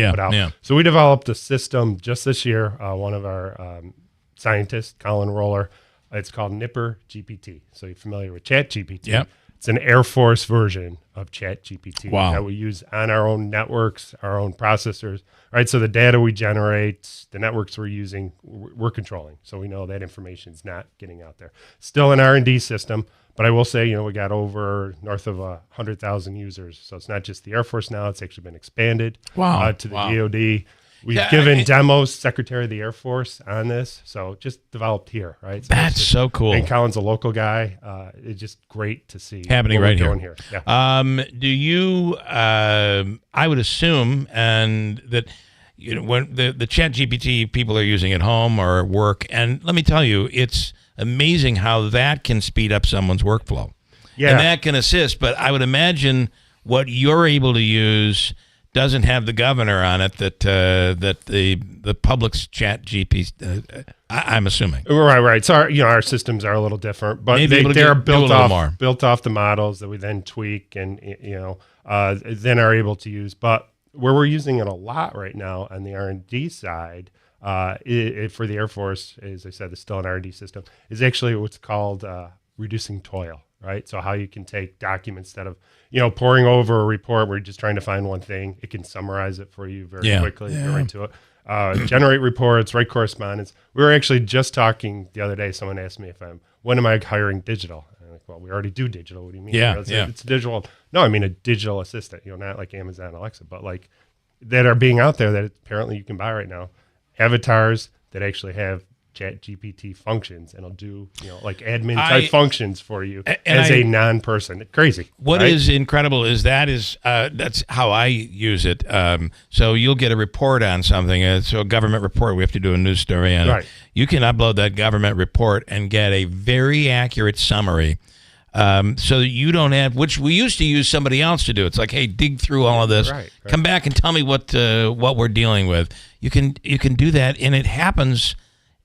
So we developed a system just this year. One of our scientists, Colin Roller, it's called Nipper GPT. So you're familiar with ChatGPT. Yep. It's an Air Force version of ChatGPT Wow. that we use on our own networks, our own processors. Right, so the data we generate, the networks we're using, we're controlling. So we know that information is not getting out there. Still an R&D system, but I will say, we got north of 100,000 users. So it's not just the Air Force now; it's actually been expanded to the DoD. We've given demos, Secretary of the Air Force, on this, so just developed here, right? So That's so cool. And Colin's a local guy. It's just great to see Happening what right we're here. doing here. Yeah. Do you? I would assume, and that when the ChatGPT people are using at home or at work, and let me tell you, it's amazing how that can speed up someone's workflow. Yeah, and that can assist. But I would imagine what you're able to use doesn't have the governor on it that the public's ChatGPT. I'm assuming. Right. So our systems are a little different, but they're built off the models that we then tweak and then are able to use. But where we're using it a lot right now on the R&D side, for the Air Force, as I said, it's still an R&D system, is actually what's called reducing toil. Right. So how you can take documents instead of, pouring over a report where you're just trying to find one thing, it can summarize it for you very quickly. Get right to it. Generate reports, write correspondence. We were actually just talking the other day. Someone asked me when am I hiring digital? And I'm like, well, we already do digital. What do you mean? It's digital. No, I mean a digital assistant, not like Amazon Alexa, but like that are being out there that apparently you can buy right now. Avatars that actually have ChatGPT functions, and it'll do like admin type functions for you as a non-person. Crazy. What is incredible is that's how I use it. So you'll get a report on something. So a government report, we have to do a news story on it. You can upload that government report and get a very accurate summary. So that you don't have, which we used to use somebody else to do. It's like, hey, dig through all of this, come back and tell me what we're dealing with. You can do that, and it happens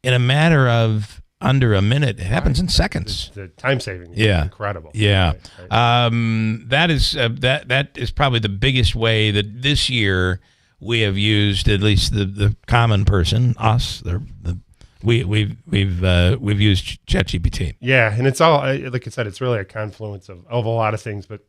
in a matter of under a minute. It happens in seconds. The time saving is incredible. Yeah. That is probably the biggest way that this year we have used, at least the common person, us, we've used ChatGPT. Yeah, and it's all, like I said, it's really a confluence of a lot of things, but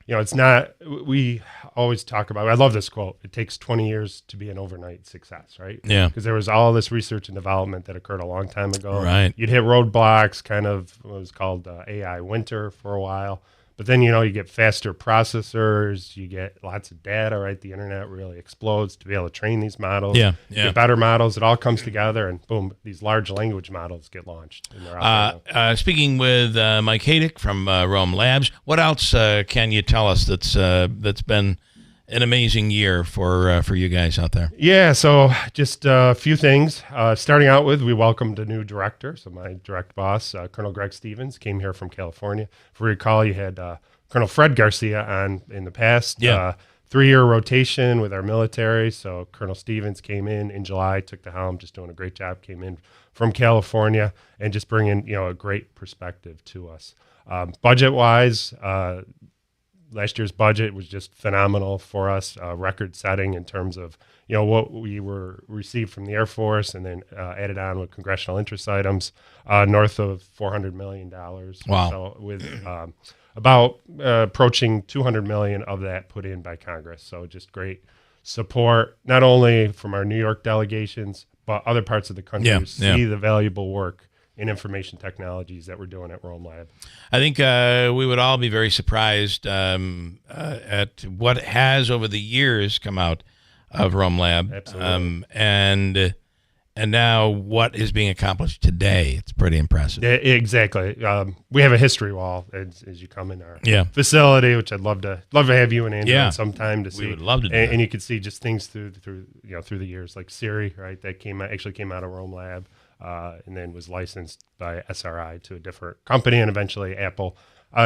it's not, we always talk about, I love this quote, it takes 20 years to be an overnight success, right? Yeah. Because there was all this research and development that occurred a long time ago. Right. You'd hit roadblocks, kind of what was called AI winter for a while. But then, you get faster processors, you get lots of data, right? The internet really explodes to be able to train these models. Yeah. Get better models. It all comes together, and boom, these large language models get launched. And they're out there now. Speaking with Mike Haydick from Rome Labs, what else can you tell us that's been an amazing year for you guys out there? Yeah, so just a few things. Starting out with, we welcomed a new director. So my direct boss, Colonel Greg Stevens, came here from California. If you recall, you had Colonel Fred Garcia on in the past. Yeah. 3-year rotation with our military. So Colonel Stevens came in July, took the helm, just doing a great job, came in from California and just bringing, a great perspective to us. Budget-wise, last year's budget was just phenomenal for us, record-setting in terms of what we were received from the Air Force, and then added on with congressional interest items, north of $400 million. Wow! So with about approaching $200 million of that put in by Congress. So just great support, not only from our New York delegations, but other parts of the country who see the valuable work in information technologies that we're doing at Rome Lab. I think we would all be very surprised at what has over the years come out of Rome Lab. Absolutely. And now what is being accomplished today. It's pretty impressive. Yeah, exactly. We have a history wall as you come in our facility, which I'd love to have you and Andrew on sometime to see. We would love to do and you can see just things through the years, like Siri, right? That came out of Rome Lab. And then was licensed by SRI to a different company and eventually Apple.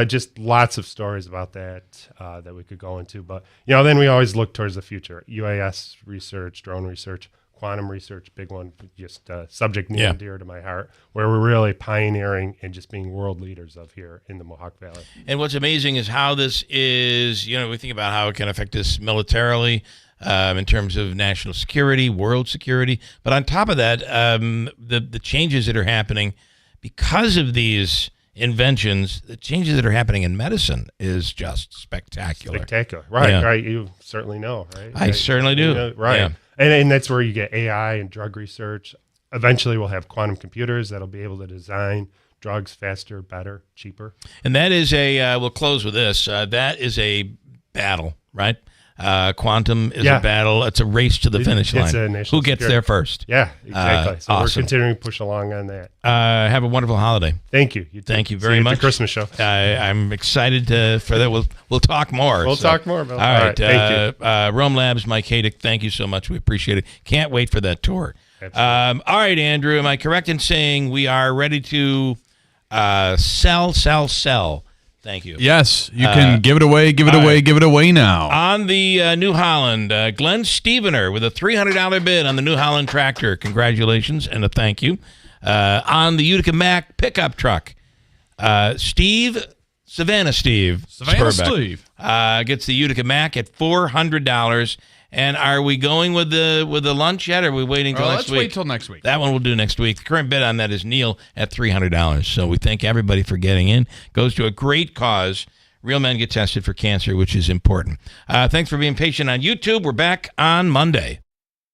Just lots of stories about that that we could go into. But, then we always look towards the future. UAS research, drone research, quantum research, big one, just subject near and dear to my heart, where we're really pioneering and just being world leaders of here in the Mohawk Valley. And what's amazing is how this is, we think about how it can affect us militarily, in terms of national security, world security. But on top of that, the changes that are happening because of these inventions, the changes that are happening in medicine is just spectacular. Spectacular. Right, right. You certainly know, right? I certainly do. Right. Yeah. And that's where you get AI and drug research. Eventually we'll have quantum computers that'll be able to design drugs faster, better, cheaper. And that is we'll close with this, that is a battle, right? Quantum is a battle. It's a race to the finish line. Who gets there first? Yeah, exactly. So awesome. We're continuing to push along on that. Have a wonderful holiday. Thank you. Thank you very much. At the Christmas show. I'm excited for that. We'll talk more. We'll talk more about all right. Thank you. Rome Labs, Mike Haydick, thank you so much. We appreciate it. Can't wait for that tour. All right, Andrew, am I correct in saying we are ready to sell? Thank you. Yes, you can give it away now. On the New Holland, Glenn Stevener with a $300 bid on the New Holland tractor. Congratulations and a thank you. On the Utica Mack pickup truck, Savannah Steve gets the Utica Mack at $400. And are we going with the lunch yet, or are we waiting till next week? Let's wait till next week. That one we'll do next week. The current bid on that is Neil at $300. So we thank everybody for getting in. Goes to a great cause. Real men get tested for cancer, which is important. Thanks for being patient on YouTube. We're back on Monday.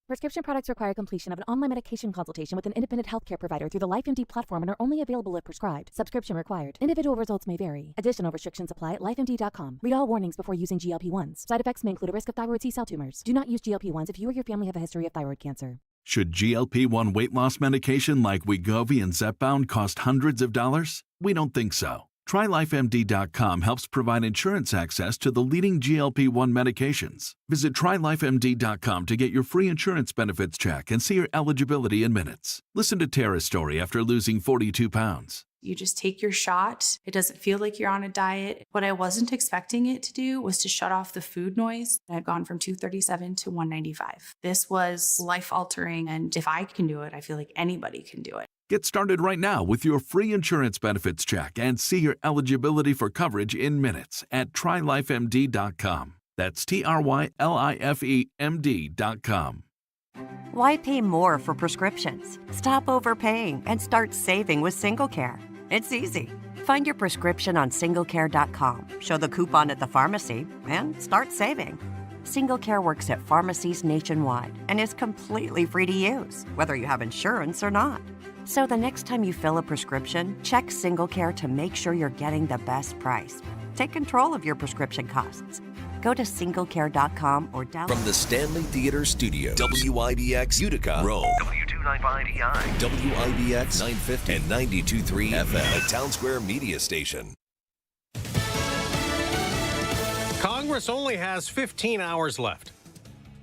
Prescription products require completion of an online medication consultation with an independent healthcare provider through the LifeMD platform and are only available if prescribed. Subscription required. Individual results may vary. Additional restrictions apply at lifemd.com. Read all warnings before using GLP-1s. Side effects may include a risk of thyroid C-cell tumors. Do not use GLP-1s if you or your family have a history of thyroid cancer. Should GLP-1 weight loss medication like Wegovy and Zepbound cost hundreds of dollars? We don't think so. TryLifeMD.com helps provide insurance access to the leading GLP-1 medications. Visit TryLifeMD.com to get your free insurance benefits check and see your eligibility in minutes. Listen to Tara's story after losing 42 pounds. You just take your shot. It doesn't feel like you're on a diet. What I wasn't expecting it to do was to shut off the food noise. I've gone from 237 to 195. This was life-altering, and if I can do it, I feel like anybody can do it. Get started right now with your free insurance benefits check and see your eligibility for coverage in minutes at TryLifeMD.com. That's TryLifeMD.com. Why pay more for prescriptions? Stop overpaying and start saving with SingleCare. It's easy. Find your prescription on SingleCare.com, show the coupon at the pharmacy, and start saving. SingleCare works at pharmacies nationwide and is completely free to use, whether you have insurance or not. So the next time you fill a prescription, check SingleCare to make sure you're getting the best price. Take control of your prescription costs. Go to singlecare.com or download. From the Stanley Theater Studio, WIBX Utica, Rome. W295EI. WIBX 950 and 92.3 FM. A Town Square media station. Congress only has 15 hours left.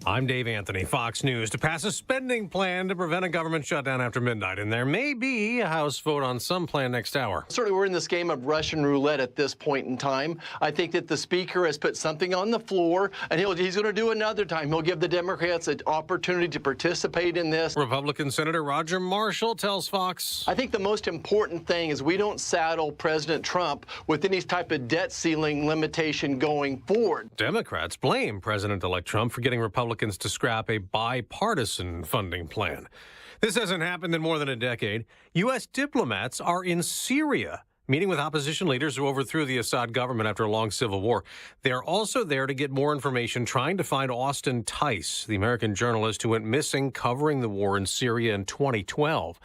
I'm Dave Anthony, Fox News, to pass a spending plan to prevent a government shutdown after midnight. And there may be a House vote on some plan next hour. Certainly, we're in this game of Russian roulette at this point in time. I think that the Speaker has put something on the floor, and he's going to do another time. He'll give the Democrats an opportunity to participate in this. Republican Senator Roger Marshall tells Fox. I think the most important thing is we don't saddle President Trump with any type of debt ceiling limitation going forward. Democrats blame President-elect Trump for getting Republicans to scrap a bipartisan funding plan. This hasn't happened in more than a decade. U.S. diplomats are in Syria, meeting with opposition leaders who overthrew the Assad government after a long civil war. They're also there to get more information, trying to find Austin Tice, the American journalist who went missing covering the war in Syria in 2012.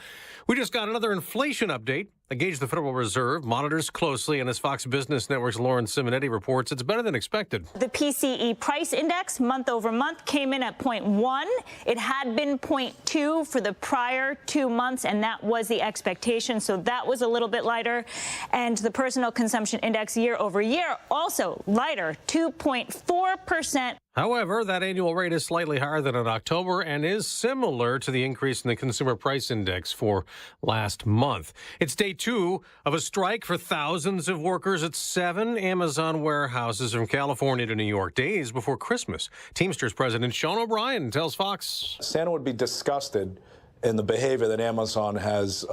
We just got another inflation update. A gauge the Federal Reserve monitors closely, and as Fox Business Network's Lauren Simonetti reports, it's better than expected. The PCE price index month over month came in at 0.1. It had been 0.2 for the prior 2 months, and that was the expectation, so that was a little bit lighter. And the personal consumption index year over year also lighter, 2.4%. However, that annual rate is slightly higher than in October and is similar to the increase in the consumer price index for last month. It's day 2 of a strike for thousands of workers at 7 Amazon warehouses from California to New York, days before Christmas. Teamsters President Sean O'Brien tells Fox. Santa would be disgusted in the behavior that Amazon has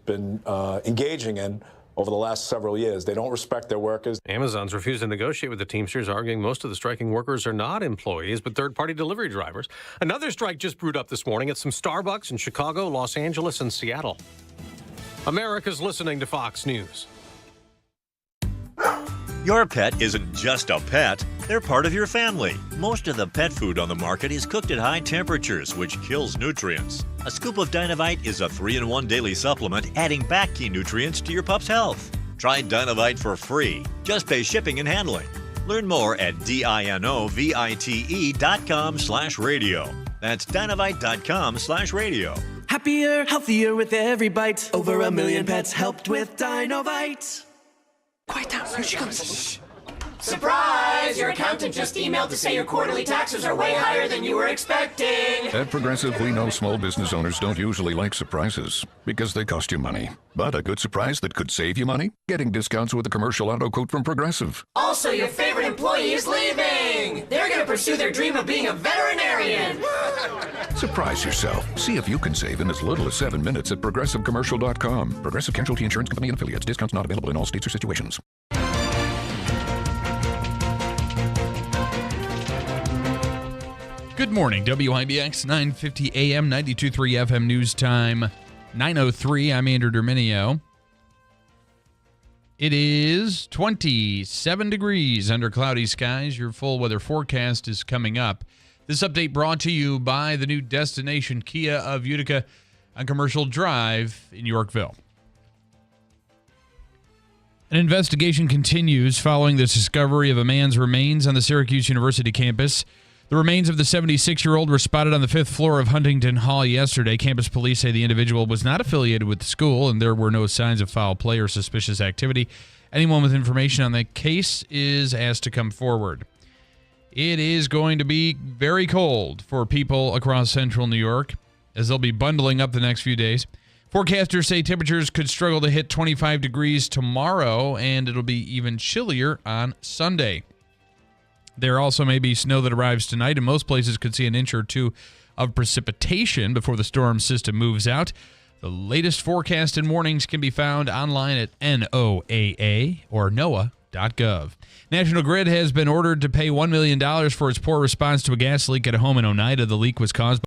been engaging in over the last several years. They don't respect their workers. Amazon's refused to negotiate with the Teamsters, arguing most of the striking workers are not employees, but third-party delivery drivers. Another strike just brewed up this morning at some Starbucks in Chicago, Los Angeles, and Seattle. America's listening to Fox News. Your pet isn't just a pet, they're part of your family. Most of the pet food on the market is cooked at high temperatures, which kills nutrients. A scoop of Dynovite is a 3-in-1 daily supplement, adding back key nutrients to your pup's health. Try Dynovite for free. Just pay shipping and handling. Learn more at dinovite.com/radio. That's dinovite.com/radio. Happier, healthier with every bite. Over 1 million pets helped with Dynovite. Quiet down, here she comes. Surprise! Your accountant just emailed to say your quarterly taxes are way higher than you were expecting. At Progressive, we know small business owners don't usually like surprises because they cost you money. But a good surprise that could save you money? Getting discounts with a commercial auto quote from Progressive. Also, your favorite employee is leaving. They're going to pursue their dream of being a veterinarian. Surprise yourself. See if you can save in as little as 7 minutes at ProgressiveCommercial.com. Progressive Casualty Insurance Company and Affiliates. Discounts not available in all states or situations. Good morning, WIBX 950 AM, 92.3 FM News Time, 9:03. I'm Andrew Derminio. It is 27 degrees under cloudy skies. Your full weather forecast is coming up. This update brought to you by the new destination Kia of Utica on Commercial Drive in Yorkville. An investigation continues following the discovery of a man's remains on the Syracuse University campus. The remains of the 76-year-old were spotted on the 5th floor of Huntington Hall yesterday. Campus police say the individual was not affiliated with the school, and there were no signs of foul play or suspicious activity. Anyone with information on the case is asked to come forward. It is going to be very cold for people across central New York, as they'll be bundling up the next few days. Forecasters say temperatures could struggle to hit 25 degrees tomorrow, and it'll be even chillier on Sunday. There also may be snow that arrives tonight, and most places could see an inch or two of precipitation before the storm system moves out. The latest forecast and warnings can be found online at NOAA or NOAA.gov. National Grid has been ordered to pay $1 million for its poor response to a gas leak at a home in Oneida. The leak was caused by